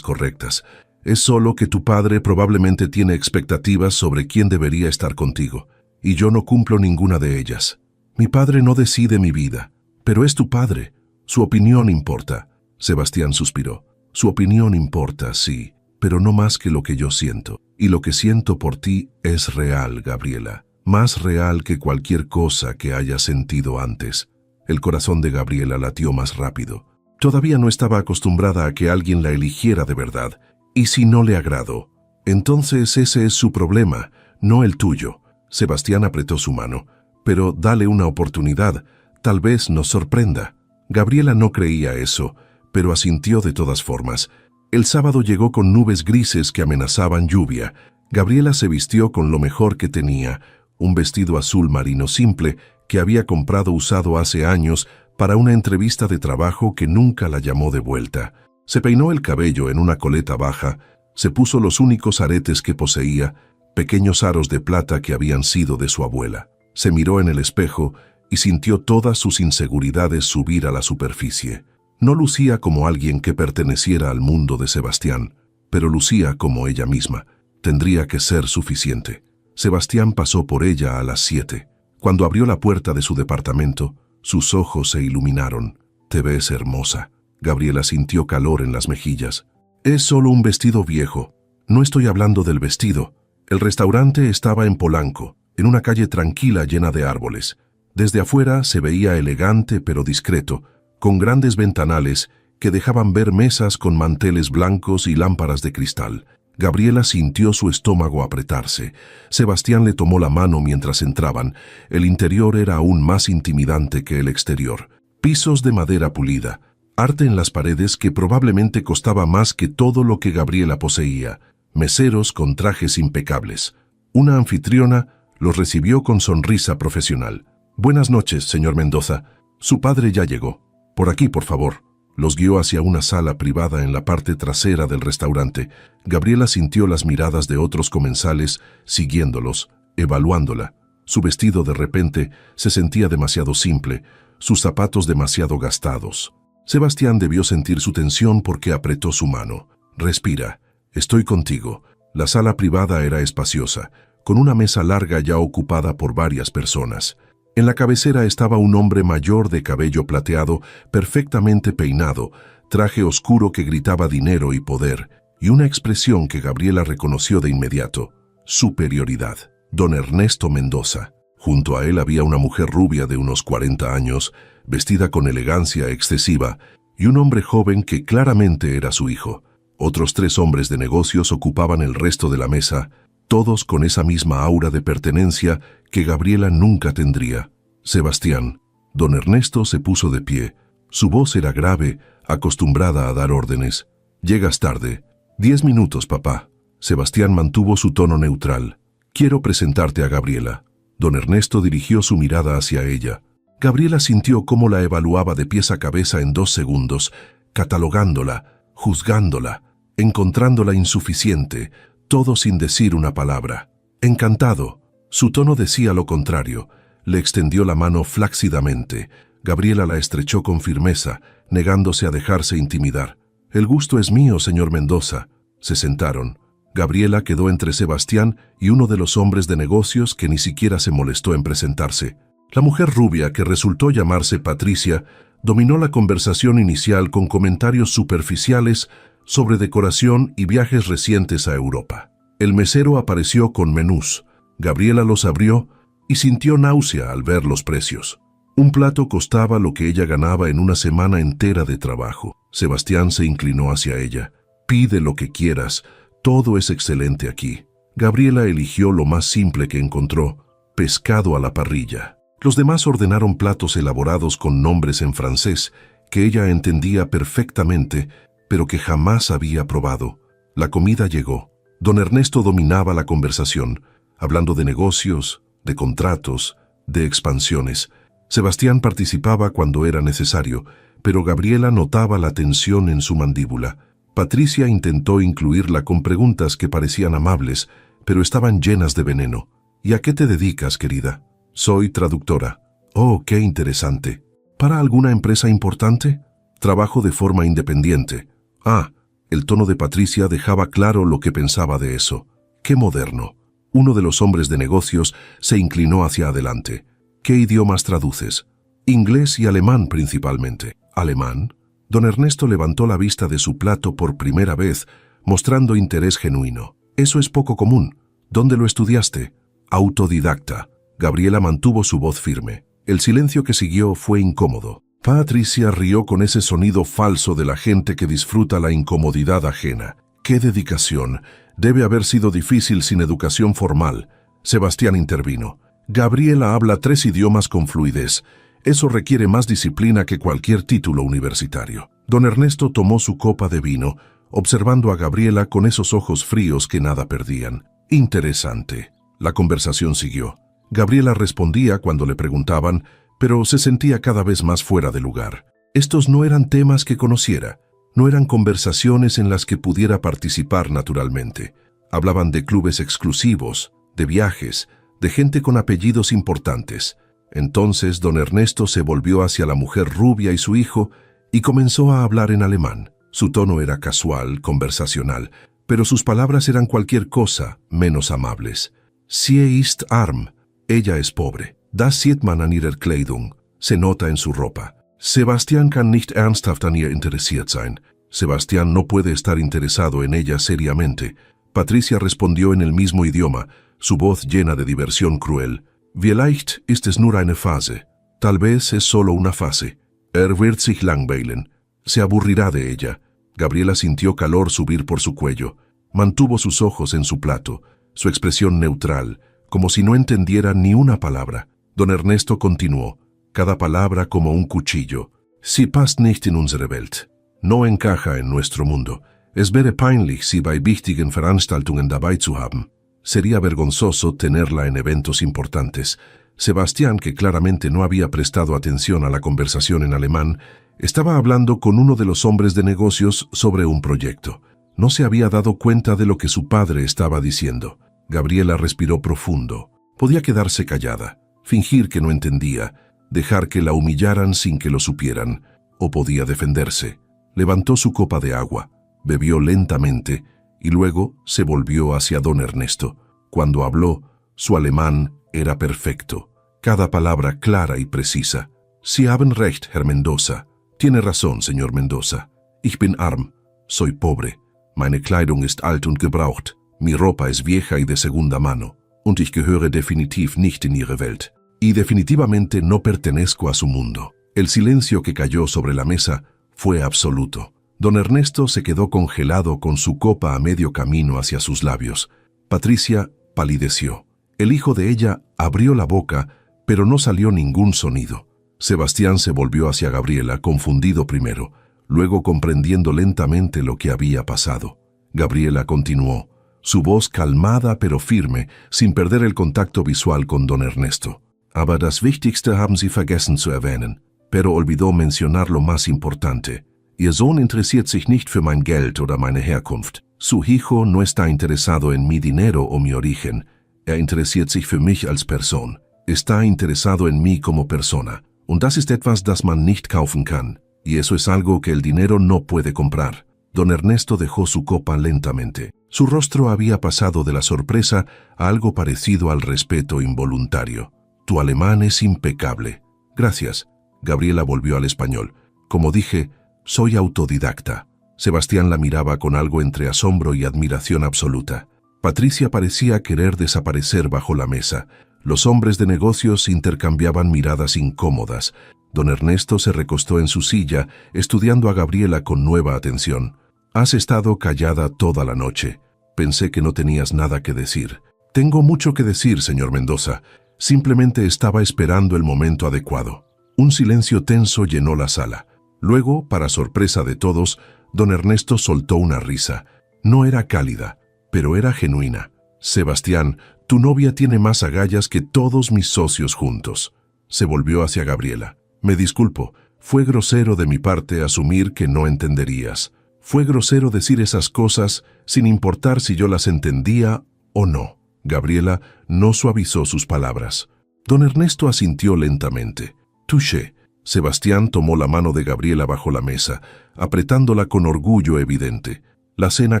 correctas. Es solo que tu padre probablemente tiene expectativas sobre quién debería estar contigo, y yo no cumplo ninguna de ellas. Mi padre no decide mi vida, pero es tu padre. Su opinión importa. Sebastián suspiró. Su opinión importa, sí, pero no más que lo que yo siento. Y lo que siento por ti es real, Gabriela. Más real que cualquier cosa que hayas sentido antes. El corazón de Gabriela latió más rápido. Todavía no estaba acostumbrada a que alguien la eligiera de verdad. ¿Y si no le agradó? Entonces ese es su problema, no el tuyo. Sebastián apretó su mano. Pero dale una oportunidad, tal vez nos sorprenda. Gabriela no creía eso, pero asintió de todas formas. El sábado llegó con nubes grises que amenazaban lluvia. Gabriela se vistió con lo mejor que tenía, un vestido azul marino simple que había comprado usado hace años para una entrevista de trabajo que nunca la llamó de vuelta. Se peinó el cabello en una coleta baja, se puso los únicos aretes que poseía, pequeños aros de plata que habían sido de su abuela. Se miró en el espejo y sintió todas sus inseguridades subir a la superficie. No lucía como alguien que perteneciera al mundo de Sebastián, pero lucía como ella misma. Tendría que ser suficiente. Sebastián pasó por ella a las 7. Cuando abrió la puerta de su departamento, sus ojos se iluminaron. «Te ves hermosa». Gabriela sintió calor en las mejillas. «Es solo un vestido viejo. No estoy hablando del vestido». El restaurante estaba en Polanco, en una calle tranquila llena de árboles. Desde afuera se veía elegante pero discreto, con grandes ventanales que dejaban ver mesas con manteles blancos y lámparas de cristal. Gabriela sintió su estómago apretarse. Sebastián le tomó la mano mientras entraban. El interior era aún más intimidante que el exterior. Pisos de madera pulida, arte en las paredes que probablemente costaba más que todo lo que Gabriela poseía, meseros con trajes impecables. Una anfitriona los recibió con sonrisa profesional. «Buenas noches, señor Mendoza. Su padre ya llegó. Por aquí, por favor». Los guió hacia una sala privada en la parte trasera del restaurante. Gabriela sintió las miradas de otros comensales siguiéndolos, evaluándola. Su vestido de repente se sentía demasiado simple, sus zapatos demasiado gastados. Sebastián debió sentir su tensión porque apretó su mano. «Respira. Estoy contigo». La sala privada era espaciosa, con una mesa larga ya ocupada por varias personas. En la cabecera estaba un hombre mayor de cabello plateado, perfectamente peinado, traje oscuro que gritaba dinero y poder, y una expresión que Gabriela reconoció de inmediato: superioridad. Don Ernesto Mendoza. Junto a él había una mujer rubia de unos 40 años, vestida con elegancia excesiva, y un hombre joven que claramente era su hijo. Otros 3 hombres de negocios ocupaban el resto de la mesa, todos con esa misma aura de pertenencia que Gabriela nunca tendría. «Sebastián». Don Ernesto se puso de pie. Su voz era grave, acostumbrada a dar órdenes. «Llegas tarde». «10 minutos, papá». Sebastián mantuvo su tono neutral. «Quiero presentarte a Gabriela». Don Ernesto dirigió su mirada hacia ella. Gabriela sintió cómo la evaluaba de pies a cabeza en 2 segundos, catalogándola, juzgándola, encontrándola insuficiente, todo sin decir una palabra. «Encantado». Su tono decía lo contrario. Le extendió la mano flácidamente. Gabriela la estrechó con firmeza, negándose a dejarse intimidar. «El gusto es mío, señor Mendoza». Se sentaron. Gabriela quedó entre Sebastián y uno de los hombres de negocios que ni siquiera se molestó en presentarse. La mujer rubia, que resultó llamarse Patricia, dominó la conversación inicial con comentarios superficiales sobre decoración y viajes recientes a Europa. El mesero apareció con menús. Gabriela los abrió y sintió náusea al ver los precios. Un plato costaba lo que ella ganaba en una semana entera de trabajo. Sebastián se inclinó hacia ella. «Pide lo que quieras, todo es excelente aquí». Gabriela eligió lo más simple que encontró: pescado a la parrilla. Los demás ordenaron platos elaborados con nombres en francés que ella entendía perfectamente, pero que jamás había probado. La comida llegó. Don Ernesto dominaba la conversación, hablando de negocios, de contratos, de expansiones. Sebastián participaba cuando era necesario, pero Gabriela notaba la tensión en su mandíbula. Patricia intentó incluirla con preguntas que parecían amables, pero estaban llenas de veneno. ¿Y a qué te dedicas, querida? Soy traductora. Oh, qué interesante. ¿Para alguna empresa importante? Trabajo de forma independiente. Ah, el tono de Patricia dejaba claro lo que pensaba de eso. ¡Qué moderno! Uno de los hombres de negocios se inclinó hacia adelante. ¿Qué idiomas traduces? Inglés y alemán principalmente. ¿Alemán? Don Ernesto levantó la vista de su plato por primera vez, mostrando interés genuino. Eso es poco común. ¿Dónde lo estudiaste? Autodidacta. Gabriela mantuvo su voz firme. El silencio que siguió fue incómodo. Patricia rió con ese sonido falso de la gente que disfruta la incomodidad ajena. ¡Qué dedicación! Debe haber sido difícil sin educación formal. Sebastián intervino. Gabriela habla 3 idiomas con fluidez. Eso requiere más disciplina que cualquier título universitario. Don Ernesto tomó su copa de vino, observando a Gabriela con esos ojos fríos que nada perdían. Interesante. La conversación siguió. Gabriela respondía cuando le preguntaban, pero se sentía cada vez más fuera de lugar. Estos no eran temas que conociera, no eran conversaciones en las que pudiera participar naturalmente. Hablaban de clubes exclusivos, de viajes, de gente con apellidos importantes. Entonces don Ernesto se volvió hacia la mujer rubia y su hijo y comenzó a hablar en alemán. Su tono era casual, conversacional, pero sus palabras eran cualquier cosa menos amables. Sie ist arm. Ella es pobre. Das sieht man an ihrer Kleidung. Se nota en su ropa. Sebastián kann nicht ernsthaft an ihr interessiert sein. Sebastián no puede estar interesado en ella seriamente. Patricia respondió en el mismo idioma, su voz llena de diversión cruel. Vielleicht ist es nur eine Phase. Tal vez es solo una fase. Wird sich langweilen. Se aburrirá de ella. Gabriela sintió calor subir por su cuello. Mantuvo sus ojos en su plato, su expresión neutral, como si no entendiera ni una palabra. Don Ernesto continuó, cada palabra como un cuchillo. Sie passt nicht in unsere Welt. No encaja en nuestro mundo. Es wäre peinlich, sie bei wichtigen Veranstaltungen dabei zu haben. Sería vergonzoso tenerla en eventos importantes. Sebastián, que claramente no había prestado atención a la conversación en alemán, estaba hablando con uno de los hombres de negocios sobre un proyecto. No se había dado cuenta de lo que su padre estaba diciendo. Gabriela respiró profundo. Podía quedarse callada, fingir que no entendía, dejar que la humillaran sin que lo supieran, o podía defenderse. Levantó su copa de agua, bebió lentamente y luego se volvió hacia don Ernesto. Cuando habló, su alemán era perfecto, cada palabra clara y precisa. Sie haben recht, Herr Mendoza. Tiene razón, señor Mendoza. Ich bin arm. Soy pobre. Meine Kleidung ist alt und gebraucht. Mi ropa es vieja y de segunda mano. Und ich gehöre definitiv nicht in ihre Welt. Y definitivamente no pertenezco a su mundo. El silencio que cayó sobre la mesa fue absoluto. Don Ernesto se quedó congelado con su copa a medio camino hacia sus labios. Patricia palideció. El hijo de ella abrió la boca, pero no salió ningún sonido. Sebastián se volvió hacia Gabriela, confundido primero, luego comprendiendo lentamente lo que había pasado. Gabriela continuó, su voz calmada pero firme, sin perder el contacto visual con don Ernesto. Aber das Wichtigste haben Sie vergessen zu erwähnen. Pero olvidó mencionar lo más importante. Ihr Sohn interessiert sich nicht für mein Geld oder meine Herkunft. Su hijo no está interesado en mi dinero o mi origen. Interessiert sich für mich als Person. Está interesado en mí como persona. Und das ist etwas, das man nicht kaufen kann. Y eso es algo que el dinero no puede comprar. Don Ernesto dejó su copa lentamente. Su rostro había pasado de la sorpresa a algo parecido al respeto involuntario. Tu alemán es impecable. Gracias. Gabriela volvió al español. Como dije, soy autodidacta. Sebastián la miraba con algo entre asombro y admiración absoluta. Patricia parecía querer desaparecer bajo la mesa. Los hombres de negocios intercambiaban miradas incómodas. Don Ernesto se recostó en su silla, estudiando a Gabriela con nueva atención. Has estado callada toda la noche. Pensé que no tenías nada que decir. Tengo mucho que decir, señor Mendoza. Simplemente estaba esperando el momento adecuado. Un silencio tenso llenó la sala. Luego, para sorpresa de todos, don Ernesto soltó una risa. No era cálida, pero era genuina. Sebastián, tu novia tiene más agallas que todos mis socios juntos. Se volvió hacia Gabriela. Me disculpo, Fue grosero de mi parte asumir que no entenderías. Fue grosero decir esas cosas sin importar si yo las entendía o no. Gabriela no suavizó sus palabras. Don Ernesto asintió lentamente. Touché. Sebastián tomó la mano de Gabriela bajo la mesa, apretándola con orgullo evidente. La cena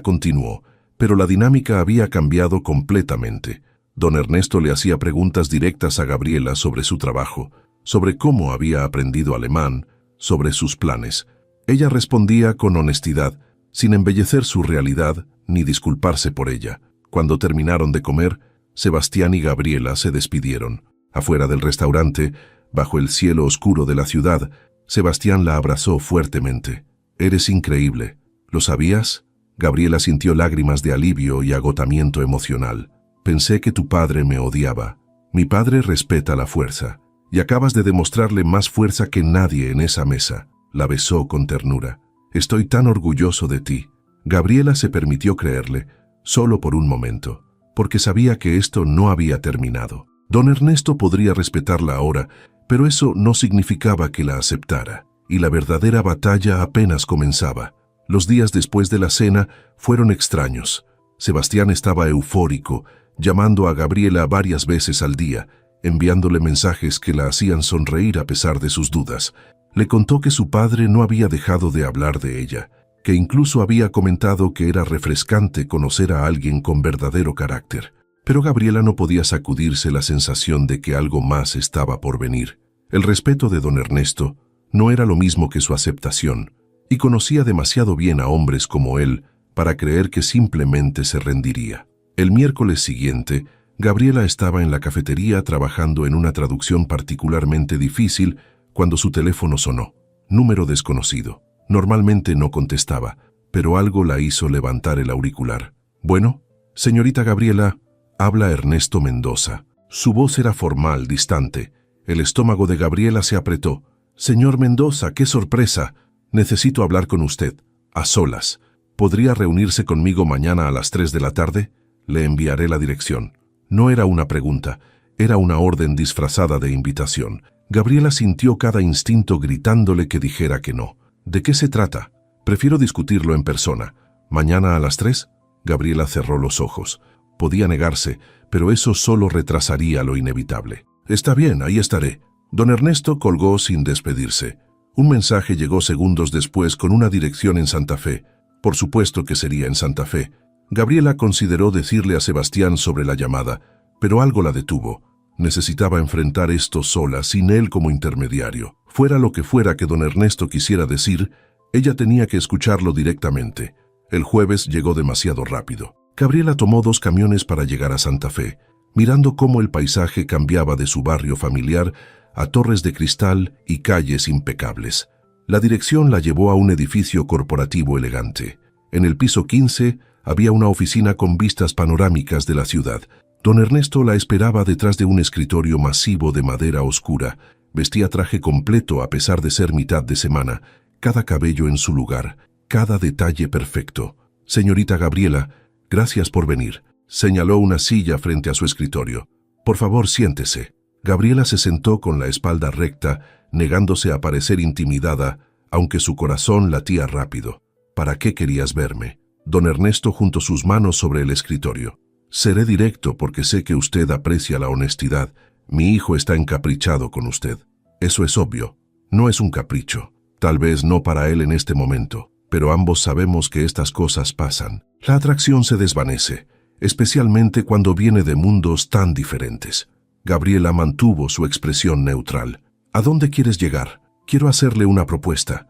continuó, pero la dinámica había cambiado completamente. Don Ernesto le hacía preguntas directas a Gabriela sobre su trabajo, sobre cómo había aprendido alemán, sobre sus planes. Ella respondía con honestidad, sin embellecer su realidad ni disculparse por ella. Cuando terminaron de comer, Sebastián y Gabriela se despidieron. Afuera del restaurante, bajo el cielo oscuro de la ciudad, Sebastián la abrazó fuertemente. «Eres increíble. ¿Lo sabías?» Gabriela sintió lágrimas de alivio y agotamiento emocional. «Pensé que tu padre me odiaba. Mi padre respeta la fuerza. Y acabas de demostrarle más fuerza que nadie en esa mesa». La besó con ternura. «Estoy tan orgulloso de ti». Gabriela se permitió creerle, solo por un momento, porque sabía que esto no había terminado. Don Ernesto podría respetarla ahora, pero eso no significaba que la aceptara, y la verdadera batalla apenas comenzaba. Los días después de la cena fueron extraños. Sebastián estaba eufórico, llamando a Gabriela varias veces al día, enviándole mensajes que la hacían sonreír a pesar de sus dudas. Le contó que su padre no había dejado de hablar de ella, que incluso había comentado que era refrescante conocer a alguien con verdadero carácter. Pero Gabriela no podía sacudirse la sensación de que algo más estaba por venir. El respeto de don Ernesto no era lo mismo que su aceptación, y conocía demasiado bien a hombres como él para creer que simplemente se rendiría. El miércoles siguiente, Gabriela estaba en la cafetería trabajando en una traducción particularmente difícil cuando su teléfono sonó. Número desconocido. Normalmente no contestaba, pero algo la hizo levantar el auricular. «Bueno, señorita Gabriela», habla Ernesto Mendoza. Su voz era formal, distante. El estómago de Gabriela se apretó. «Señor Mendoza, qué sorpresa. Necesito hablar con usted. A solas. ¿Podría reunirse conmigo mañana a las 3 de la tarde? Le enviaré la dirección». No era una pregunta, era una orden disfrazada de invitación. Gabriela sintió cada instinto gritándole que dijera que no. «¿De qué se trata? Prefiero discutirlo en persona. ¿Mañana a las 3? Gabriela cerró los ojos. Podía negarse, pero eso solo retrasaría lo inevitable. «Está bien, ahí estaré». Don Ernesto colgó sin despedirse. Un mensaje llegó segundos después con una dirección en Santa Fe. Por supuesto que sería en Santa Fe. Gabriela consideró decirle a Sebastián sobre la llamada, pero algo la detuvo. Necesitaba enfrentar esto sola, sin él como intermediario. Fuera lo que fuera que don Ernesto quisiera decir, ella tenía que escucharlo directamente. El jueves llegó demasiado rápido. Gabriela tomó 2 camiones para llegar a Santa Fe, mirando cómo el paisaje cambiaba de su barrio familiar a torres de cristal y calles impecables. La dirección la llevó a un edificio corporativo elegante. En el piso 15 había una oficina con vistas panorámicas de la ciudad. Don Ernesto la esperaba detrás de un escritorio masivo de madera oscura. Vestía traje completo a pesar de ser mitad de semana, cada cabello en su lugar, cada detalle perfecto. «Señorita Gabriela, gracias por venir», señaló una silla frente a su escritorio. «Por favor, siéntese». Gabriela se sentó con la espalda recta, negándose a parecer intimidada, aunque su corazón latía rápido. «¿Para qué querías verme?» Don Ernesto juntó sus manos sobre el escritorio. «Seré directo porque sé que usted aprecia la honestidad. Mi hijo está encaprichado con usted. Eso es obvio. No es un capricho. Tal vez no para él en este momento, pero ambos sabemos que estas cosas pasan. La atracción se desvanece, especialmente cuando viene de mundos tan diferentes». Gabriela mantuvo su expresión neutral. «¿A dónde quieres llegar? Quiero hacerle una propuesta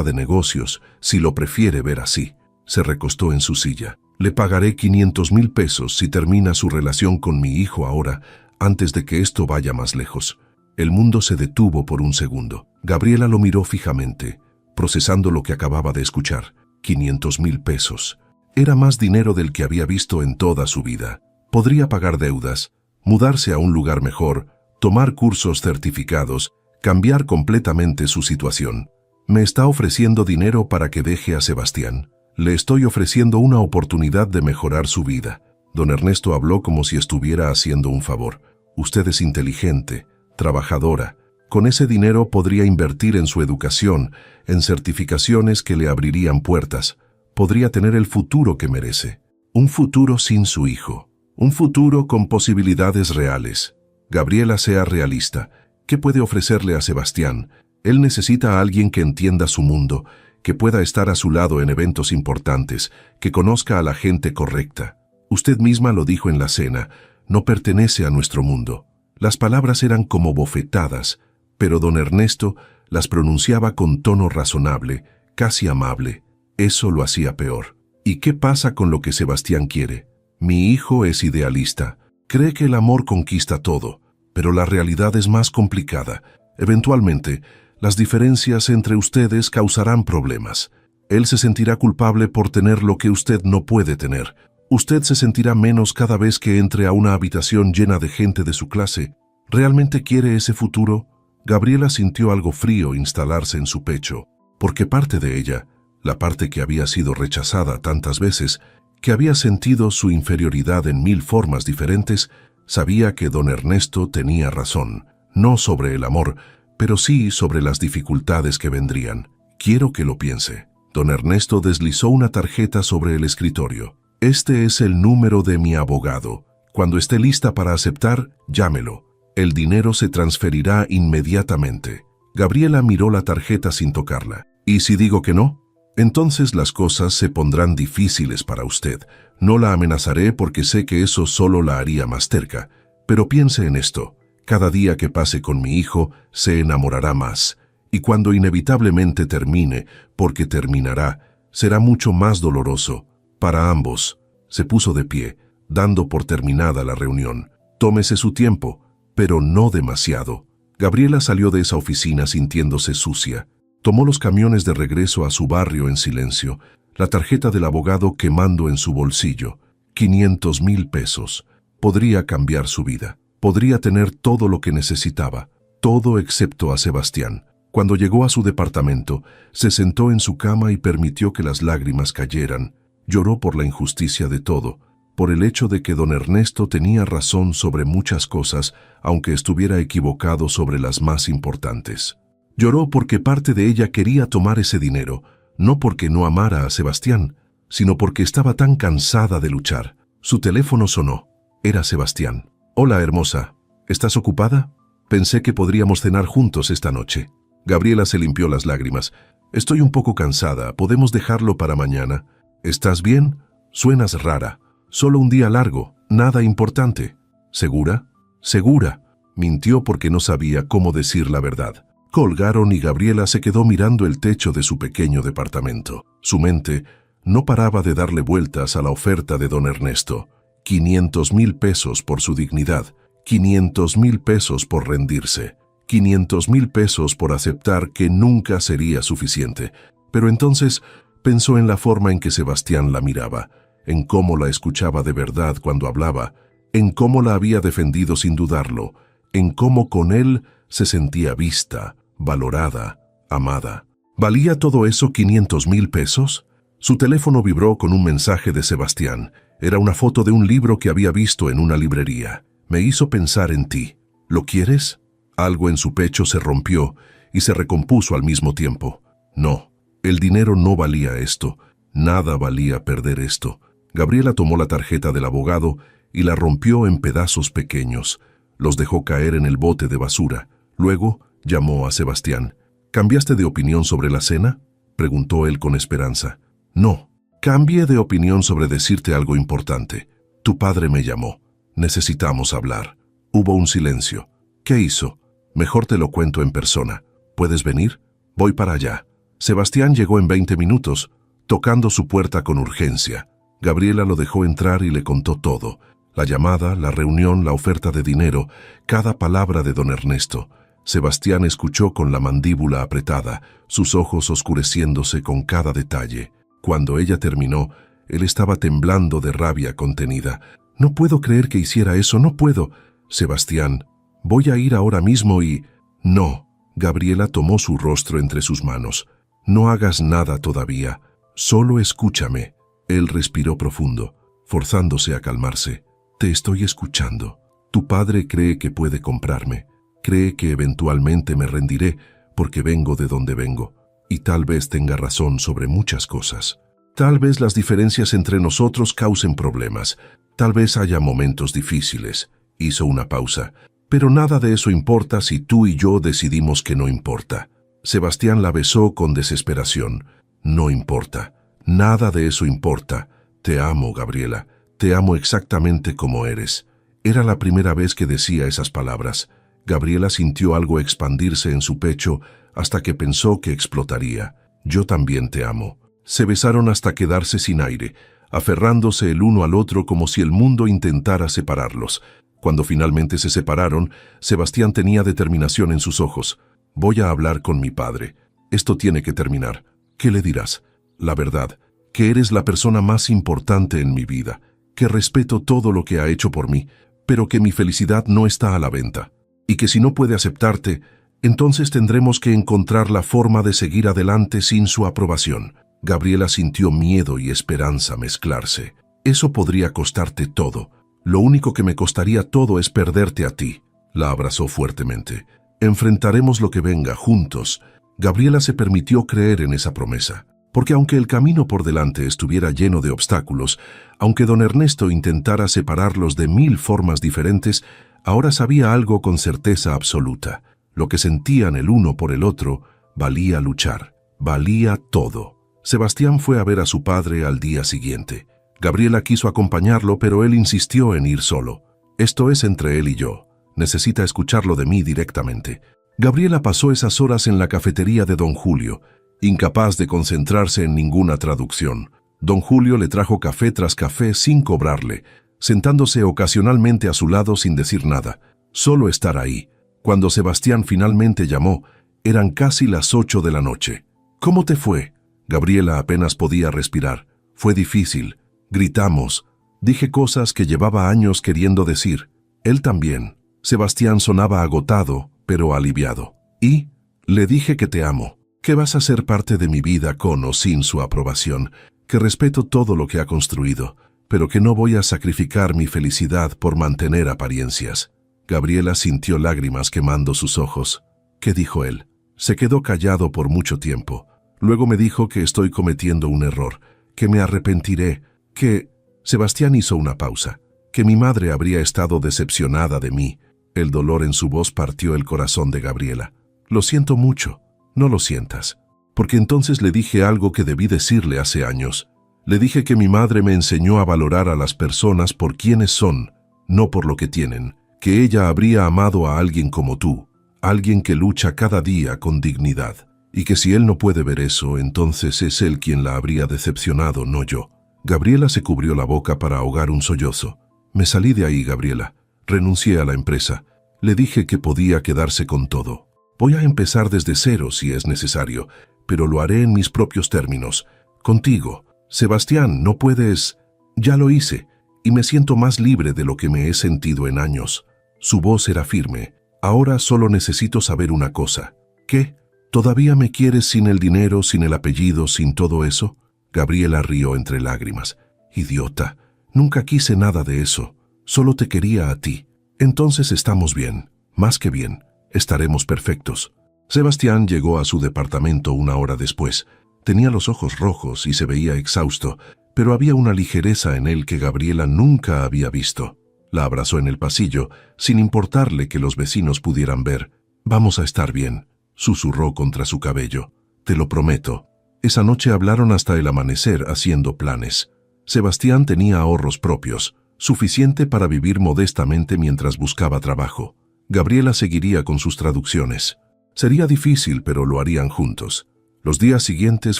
de negocios, si lo prefiere ver así». Se recostó en su silla. «Le pagaré 500,000 pesos si termina su relación con mi hijo ahora, antes de que esto vaya más lejos». El mundo se detuvo por un segundo. Gabriela lo miró fijamente, procesando lo que acababa de escuchar. 500,000 pesos. Era más dinero del que había visto en toda su vida. Podría pagar deudas, mudarse a un lugar mejor, tomar cursos certificados, cambiar completamente su situación. «Me está ofreciendo dinero para que deje a Sebastián. Le estoy ofreciendo una oportunidad de mejorar su vida». Don Ernesto habló como si estuviera haciendo un favor. «Usted es inteligente, trabajadora, Con ese dinero podría invertir en su educación, en certificaciones que le abrirían puertas. Podría tener el futuro que merece. Un futuro sin su hijo. Un futuro con posibilidades reales. Gabriela, sea realista. ¿Qué puede ofrecerle a Sebastián? Él necesita a alguien que entienda su mundo, que pueda estar a su lado en eventos importantes, que conozca a la gente correcta. Usted misma lo dijo en la cena, no pertenece a nuestro mundo. Las palabras eran como bofetadas, pero don Ernesto las pronunciaba con tono razonable, casi amable. Eso lo hacía peor. ¿Y qué pasa con lo que Sebastián quiere? Mi hijo es idealista. Cree que el amor conquista todo, pero la realidad es más complicada. Eventualmente, las diferencias entre ustedes causarán problemas. Él se sentirá culpable por tener lo que usted no puede tener. Usted se sentirá menos cada vez que entre a una habitación llena de gente de su clase. ¿Realmente quiere ese futuro? Gabriela sintió algo frío instalarse en su pecho, porque parte de ella, la parte que había sido rechazada tantas veces, que había sentido su inferioridad en 1000 formas diferentes, sabía que don Ernesto tenía razón, no sobre el amor, pero sí sobre las dificultades que vendrían. Quiero que lo piense. Don Ernesto deslizó una tarjeta sobre el escritorio. Este es el número de mi abogado. Cuando esté lista para aceptar, llámelo. El dinero se transferirá inmediatamente. Gabriela miró la tarjeta sin tocarla. ¿Y si digo que no? Entonces las cosas se pondrán difíciles para usted. No la amenazaré porque sé que eso solo la haría más terca. Pero piense en esto. Cada día que pase con mi hijo, se enamorará más. Y cuando inevitablemente termine, porque terminará, será mucho más doloroso. Para ambos. Se puso de pie, dando por terminada la reunión. Tómese su tiempo, pero no demasiado. Gabriela salió de esa oficina sintiéndose sucia. Tomó los camiones de regreso a su barrio en silencio, la tarjeta del abogado quemando en su bolsillo. 500,000 pesos. Podría cambiar su vida. Podría tener todo lo que necesitaba, todo excepto a Sebastián. Cuando llegó a su departamento, se sentó en su cama y permitió que las lágrimas cayeran. Lloró por la injusticia de todo, por el hecho de que don Ernesto tenía razón sobre muchas cosas, aunque estuviera equivocado sobre las más importantes. Lloró porque parte de ella quería tomar ese dinero, no porque no amara a Sebastián, sino porque estaba tan cansada de luchar. Su teléfono sonó. Era Sebastián. «Hola, hermosa. ¿Estás ocupada? Pensé que podríamos cenar juntos esta noche». Gabriela se limpió las lágrimas. «Estoy un poco cansada. ¿Podemos dejarlo para mañana?» «¿Estás bien? Suenas rara. Solo un día largo. Nada importante». «¿Segura?» «Segura». Mintió porque no sabía cómo decir la verdad. Colgaron y Gabriela se quedó mirando el techo de su pequeño departamento. Su mente no paraba de darle vueltas a la oferta de don Ernesto. 500,000 pesos por su dignidad, 500,000 pesos por rendirse, 500,000 pesos por aceptar que nunca sería suficiente. Pero entonces pensó en la forma en que Sebastián la miraba, en cómo la escuchaba de verdad cuando hablaba, en cómo la había defendido sin dudarlo, en cómo con él se sentía vista, valorada, amada. ¿Valía todo eso 500,000 pesos? Su teléfono vibró con un mensaje de Sebastián. Era una foto de un libro que había visto en una librería. Me hizo pensar en ti. ¿Lo quieres? Algo en su pecho se rompió y se recompuso al mismo tiempo. No, el dinero no valía esto. Nada valía perder esto. Gabriela tomó la tarjeta del abogado y la rompió en pedazos pequeños. Los dejó caer en el bote de basura. Luego llamó a Sebastián. ¿Cambiaste de opinión sobre la cena?, preguntó él con esperanza. No, cambié de opinión sobre decirte algo importante. Tu padre me llamó. Necesitamos hablar. Hubo un silencio. ¿Qué hizo? Mejor te lo cuento en persona. ¿Puedes venir? Voy para allá. Sebastián llegó en 20 minutos, tocando su puerta con urgencia. Gabriela lo dejó entrar y le contó todo. La llamada, la reunión, la oferta de dinero, cada palabra de don Ernesto. Sebastián escuchó con la mandíbula apretada, sus ojos oscureciéndose con cada detalle. Cuando ella terminó, él estaba temblando de rabia contenida. «No puedo creer que hiciera eso, no puedo». «Sebastián, voy a ir ahora mismo y...» «No». Gabriela tomó su rostro entre sus manos. «No hagas nada todavía. Solo escúchame». Él respiró profundo, forzándose a calmarse. «Te estoy escuchando. Tu padre cree que puede comprarme, cree que eventualmente me rendiré porque vengo de donde vengo, y tal vez tenga razón sobre muchas cosas. Tal vez las diferencias entre nosotros causen problemas, tal vez haya momentos difíciles. Hizo una pausa. Pero nada de eso importa si tú y yo decidimos que no importa. Sebastián la besó con desesperación. No importa. Nada de eso importa. Te amo, Gabriela. Te amo exactamente como eres. Era la primera vez que decía esas palabras. Gabriela sintió algo expandirse en su pecho hasta que pensó que explotaría. Yo también te amo. Se besaron hasta quedarse sin aire, aferrándose el uno al otro como si el mundo intentara separarlos. Cuando finalmente se separaron, Sebastián tenía determinación en sus ojos. Voy a hablar con mi padre. Esto tiene que terminar. ¿Qué le dirás? La verdad, que eres la persona más importante en mi vida, que respeto todo lo que ha hecho por mí, pero que mi felicidad no está a la venta. Y que si no puede aceptarte, entonces tendremos que encontrar la forma de seguir adelante sin su aprobación. Gabriela sintió miedo y esperanza mezclarse. Eso podría costarte todo. Lo único que me costaría todo es perderte a ti. La abrazó fuertemente. Enfrentaremos lo que venga juntos. Gabriela se permitió creer en esa promesa. Porque aunque el camino por delante estuviera lleno de obstáculos, aunque don Ernesto intentara separarlos de 1000 formas diferentes, ahora sabía algo con certeza absoluta. Lo que sentían el uno por el otro, valía luchar. Valía todo. Sebastián fue a ver a su padre al día siguiente. Gabriela quiso acompañarlo, pero él insistió en ir solo. Esto es entre él y yo. Necesita escucharlo de mí directamente. Gabriela pasó esas horas en la cafetería de don Julio, incapaz de concentrarse en ninguna traducción. Don Julio le trajo café tras café sin cobrarle, sentándose ocasionalmente a su lado sin decir nada, solo estar ahí. Cuando Sebastián finalmente llamó, eran casi las 8 de la noche. ¿Cómo te fue? Gabriela apenas podía respirar. Fue difícil. Gritamos. Dije cosas que llevaba años queriendo decir. Él también. Sebastián sonaba agotado, pero aliviado. Y le dije que te amo, que vas a ser parte de mi vida con o sin su aprobación, que respeto todo lo que ha construido, pero que no voy a sacrificar mi felicidad por mantener apariencias. Gabriela sintió lágrimas quemando sus ojos. ¿Qué dijo él? Se quedó callado por mucho tiempo. Luego me dijo que estoy cometiendo un error, que me arrepentiré, que... Sebastián hizo una pausa, que mi madre habría estado decepcionada de mí. El dolor en su voz partió el corazón de Gabriela. Lo siento mucho, no lo sientas. Porque entonces le dije algo que debí decirle hace años. Le dije que mi madre me enseñó a valorar a las personas por quienes son, no por lo que tienen, que ella habría amado a alguien como tú, alguien que lucha cada día con dignidad. Y que si él no puede ver eso, entonces es él quien la habría decepcionado, no yo. Gabriela se cubrió la boca para ahogar un sollozo. Me salí de ahí, Gabriela. Renuncié a la empresa. Le dije que podía quedarse con todo. Voy a empezar desde cero si es necesario, pero lo haré en mis propios términos. Contigo. Sebastián, no puedes... Ya lo hice, y me siento más libre de lo que me he sentido en años. Su voz era firme. Ahora solo necesito saber una cosa. ¿Qué? ¿Todavía me quieres sin el dinero, sin el apellido, sin todo eso? Gabriela rió entre lágrimas. Idiota, nunca quise nada de eso. Solo te quería a ti. Entonces estamos bien, más que bien. Estaremos perfectos. Sebastián llegó a su departamento una hora después. Tenía los ojos rojos y se veía exhausto, pero había una ligereza en él que Gabriela nunca había visto. La abrazó en el pasillo, sin importarle que los vecinos pudieran ver. Vamos a estar bien, susurró contra su cabello. Te lo prometo. Esa noche hablaron hasta el amanecer haciendo planes. Sebastián tenía ahorros propios, suficiente para vivir modestamente mientras buscaba trabajo. Gabriela seguiría con sus traducciones. Sería difícil, pero lo harían juntos. Los días siguientes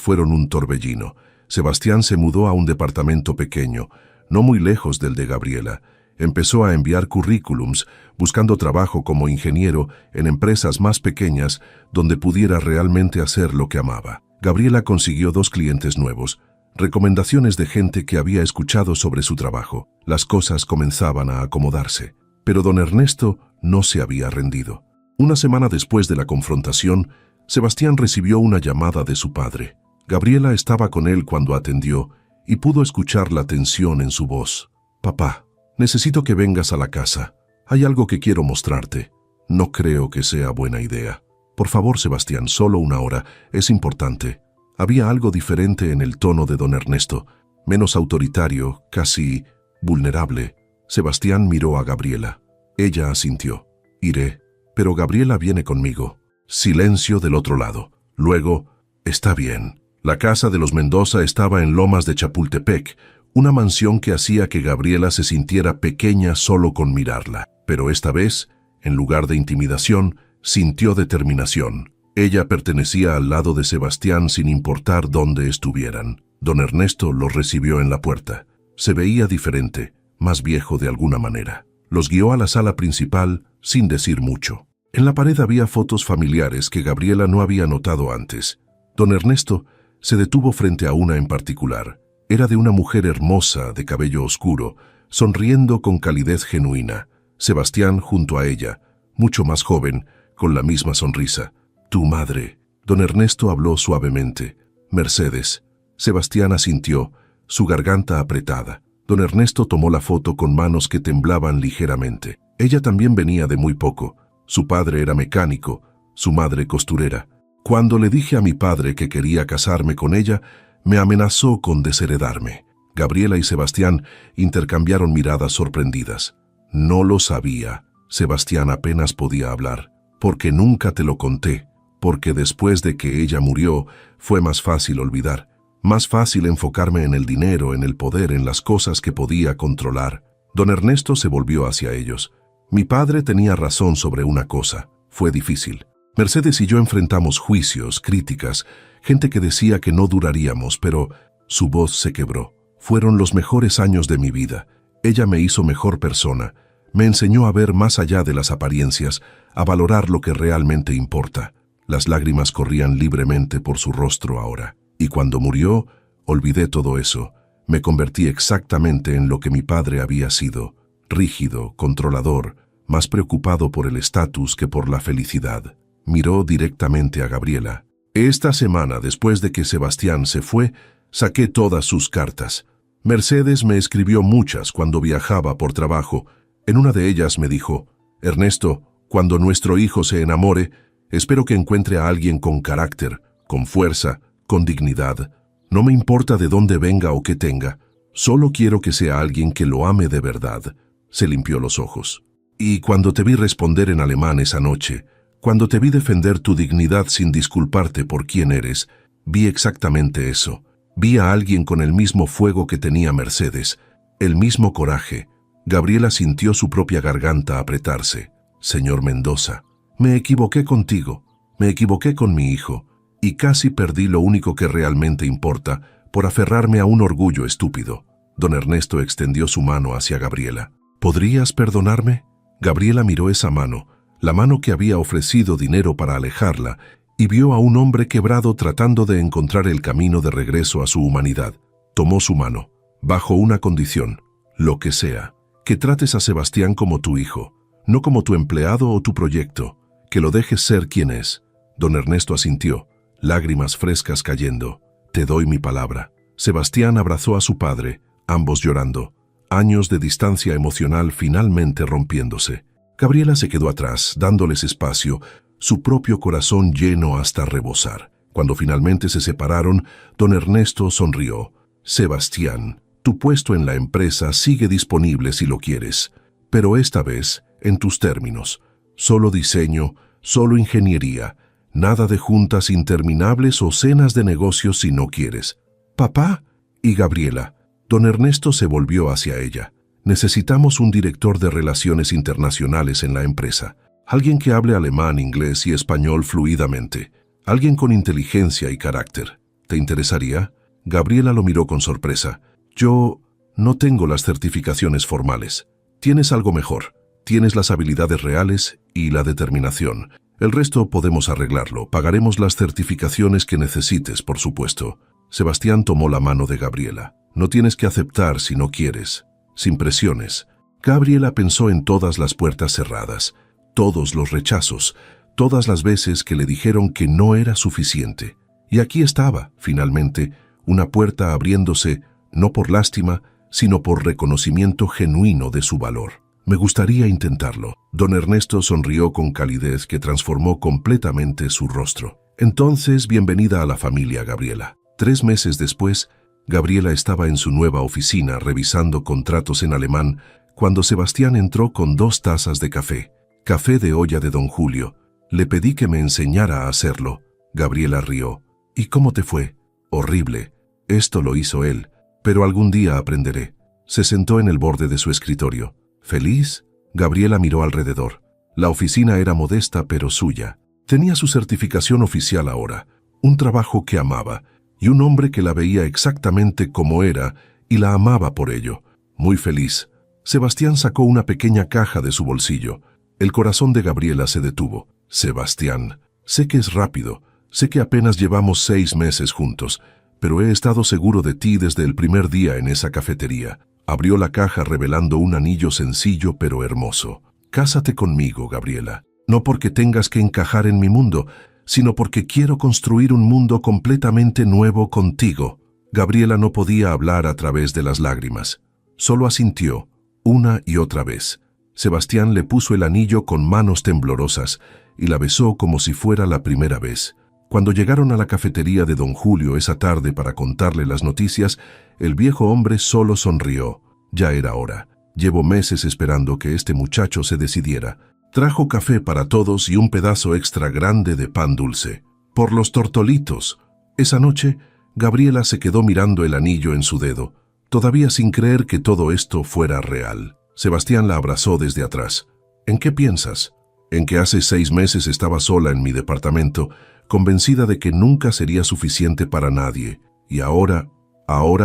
fueron un torbellino. Sebastián se mudó a un departamento pequeño, no muy lejos del de Gabriela. Empezó a enviar currículums, buscando trabajo como ingeniero en empresas más pequeñas donde pudiera realmente hacer lo que amaba. Gabriela consiguió 2 clientes nuevos, recomendaciones de gente que había escuchado sobre su trabajo. Las cosas comenzaban a acomodarse, pero don Ernesto no se había rendido. Una semana después de la confrontación, Sebastián recibió una llamada de su padre. Gabriela estaba con él cuando atendió y pudo escuchar la tensión en su voz. Papá, necesito que vengas a la casa. Hay algo que quiero mostrarte. No creo que sea buena idea. Por favor, Sebastián, solo una hora. Es importante. Había algo diferente en el tono de don Ernesto, menos autoritario, casi vulnerable. Sebastián miró a Gabriela. Ella asintió. Iré, pero Gabriela viene conmigo. Silencio del otro lado. Luego, está bien. La casa de los Mendoza estaba en Lomas de Chapultepec, una mansión que hacía que Gabriela se sintiera pequeña solo con mirarla. Pero esta vez, en lugar de intimidación, sintió determinación. Ella pertenecía al lado de Sebastián sin importar dónde estuvieran. Don Ernesto los recibió en la puerta. Se veía diferente, más viejo de alguna manera. Los guió a la sala principal sin decir mucho. En la pared había fotos familiares que Gabriela no había notado antes. Don Ernesto se detuvo frente a una en particular. Era de una mujer hermosa, de cabello oscuro, sonriendo con calidez genuina. Sebastián junto a ella, mucho más joven, con la misma sonrisa. «Tu madre». Don Ernesto habló suavemente. «Mercedes». Sebastián asintió, su garganta apretada. Don Ernesto tomó la foto con manos que temblaban ligeramente. Ella también venía de muy poco. Su padre era mecánico, su madre costurera. Cuando le dije a mi padre que quería casarme con ella, me amenazó con desheredarme. Gabriela y Sebastián intercambiaron miradas sorprendidas. «No lo sabía». Sebastián apenas podía hablar. «Porque nunca te lo conté. Porque después de que ella murió, fue más fácil olvidar. Más fácil enfocarme en el dinero, en el poder, en las cosas que podía controlar». Don Ernesto se volvió hacia ellos. «Mi padre tenía razón sobre una cosa. Fue difícil. Mercedes y yo enfrentamos juicios, críticas, gente que decía que no duraríamos, pero su voz se quebró. Fueron los mejores años de mi vida. Ella me hizo mejor persona. Me enseñó a ver más allá de las apariencias, a valorar lo que realmente importa». Las lágrimas corrían libremente por su rostro ahora. Y cuando murió, olvidé todo eso. Me convertí exactamente en lo que mi padre había sido. Rígido, controlador, más preocupado por el estatus que por la felicidad. Miró directamente a Gabriela. «Esta semana, después de que Sebastián se fue, saqué todas sus cartas. Mercedes me escribió muchas cuando viajaba por trabajo. En una de ellas me dijo: «Ernesto, cuando nuestro hijo se enamore, espero que encuentre a alguien con carácter, con fuerza, con dignidad. No me importa de dónde venga o qué tenga. Solo quiero que sea alguien que lo ame de verdad». Se limpió los ojos. «Y cuando te vi responder en alemán esa noche, cuando te vi defender tu dignidad sin disculparte por quién eres, vi exactamente eso. Vi a alguien con el mismo fuego que tenía Mercedes, el mismo coraje». Gabriela sintió su propia garganta apretarse. «Señor Mendoza, me equivoqué contigo, me equivoqué con mi hijo, y casi perdí lo único que realmente importa por aferrarme a un orgullo estúpido». Don Ernesto extendió su mano hacia Gabriela. «¿Podrías perdonarme?». Gabriela miró esa mano, la mano que había ofrecido dinero para alejarla, y vio a un hombre quebrado tratando de encontrar el camino de regreso a su humanidad. Tomó su mano, bajo una condición: lo que sea. Que trates a Sebastián como tu hijo, no como tu empleado o tu proyecto. Que lo dejes ser quien es». Don Ernesto asintió, lágrimas frescas cayendo. «Te doy mi palabra». Sebastián abrazó a su padre, ambos llorando. Años de distancia emocional finalmente rompiéndose. Gabriela se quedó atrás, dándoles espacio, su propio corazón lleno hasta rebosar. Cuando finalmente se separaron, don Ernesto sonrió. «Sebastián, tu puesto en la empresa sigue disponible si lo quieres, pero esta vez en tus términos. Solo diseño, solo ingeniería, nada de juntas interminables o cenas de negocios si no quieres». «Papá». «Y Gabriela». Don Ernesto se volvió hacia ella. «Necesitamos un director de relaciones internacionales en la empresa. Alguien que hable alemán, inglés y español fluidamente. Alguien con inteligencia y carácter. ¿Te interesaría?». Gabriela lo miró con sorpresa. «Yo no tengo las certificaciones formales. Tienes algo mejor. Tienes las habilidades reales y la determinación. El resto podemos arreglarlo. Pagaremos las certificaciones que necesites, por supuesto». Sebastián tomó la mano de Gabriela. «No tienes que aceptar si no quieres. Sin presiones». Gabriela pensó en todas las puertas cerradas, todos los rechazos, todas las veces que le dijeron que no era suficiente. Y aquí estaba, finalmente, una puerta abriéndose, no por lástima, sino por reconocimiento genuino de su valor. Me gustaría intentarlo. Don Ernesto sonrió con calidez que transformó completamente su rostro. Entonces, bienvenida a la familia, Gabriela. 3 meses después, Gabriela estaba en su nueva oficina revisando contratos en alemán cuando Sebastián entró con 2 tazas de café. Café de olla de don Julio. Le pedí que me enseñara a hacerlo. Gabriela rió. ¿Y cómo te fue? Horrible. Esto lo hizo él, pero algún día aprenderé. Se sentó en el borde de su escritorio. ¿Feliz? Gabriela miró alrededor. La oficina era modesta pero suya. Tenía su certificación oficial ahora, un trabajo que amaba, y un hombre que la veía exactamente como era y la amaba por ello. Muy feliz. Sebastián sacó una pequeña caja de su bolsillo. El corazón de Gabriela se detuvo. Sebastián, sé que es rápido, sé que apenas llevamos 6 meses juntos, pero he estado seguro de ti desde el primer día en esa cafetería. Abrió la caja revelando un anillo sencillo pero hermoso. Cásate conmigo, Gabriela. No porque tengas que encajar en mi mundo, sino porque quiero construir un mundo completamente nuevo contigo. Gabriela no podía hablar a través de las lágrimas. Solo asintió, una y otra vez. Sebastián le puso el anillo con manos temblorosas y la besó como si fuera la primera vez. Cuando llegaron a la cafetería de don Julio esa tarde para contarle las noticias, el viejo hombre solo sonrió. Ya era hora. Llevo meses esperando que este muchacho se decidiera. Trajo café para todos y un pedazo extra grande de pan dulce. Por los tortolitos. Esa noche, Gabriela se quedó mirando el anillo en su dedo, todavía sin creer que todo esto fuera real. Sebastián la abrazó desde atrás. ¿En qué piensas? En que hace 6 meses estaba sola en mi departamento, convencida de que nunca sería suficiente para nadie. Y ahora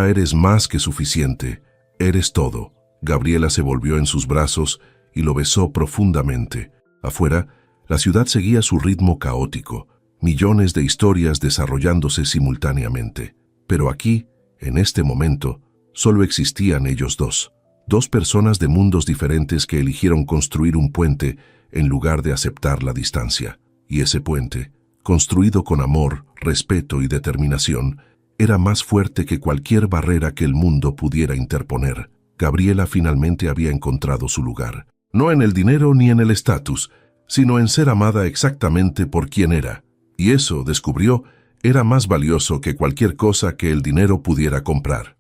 eres más que suficiente. Eres todo. Gabriela se volvió en sus brazos y lo besó profundamente. Afuera, la ciudad seguía su ritmo caótico, millones de historias desarrollándose simultáneamente. Pero aquí, en este momento, solo existían ellos dos. 2 personas de mundos diferentes que eligieron construir un puente en lugar de aceptar la distancia. Y ese puente, construido con amor, respeto y determinación, era más fuerte que cualquier barrera que el mundo pudiera interponer. Gabriela finalmente había encontrado su lugar. No en el dinero ni en el estatus, sino en ser amada exactamente por quien era. Y eso, descubrió, era más valioso que cualquier cosa que el dinero pudiera comprar.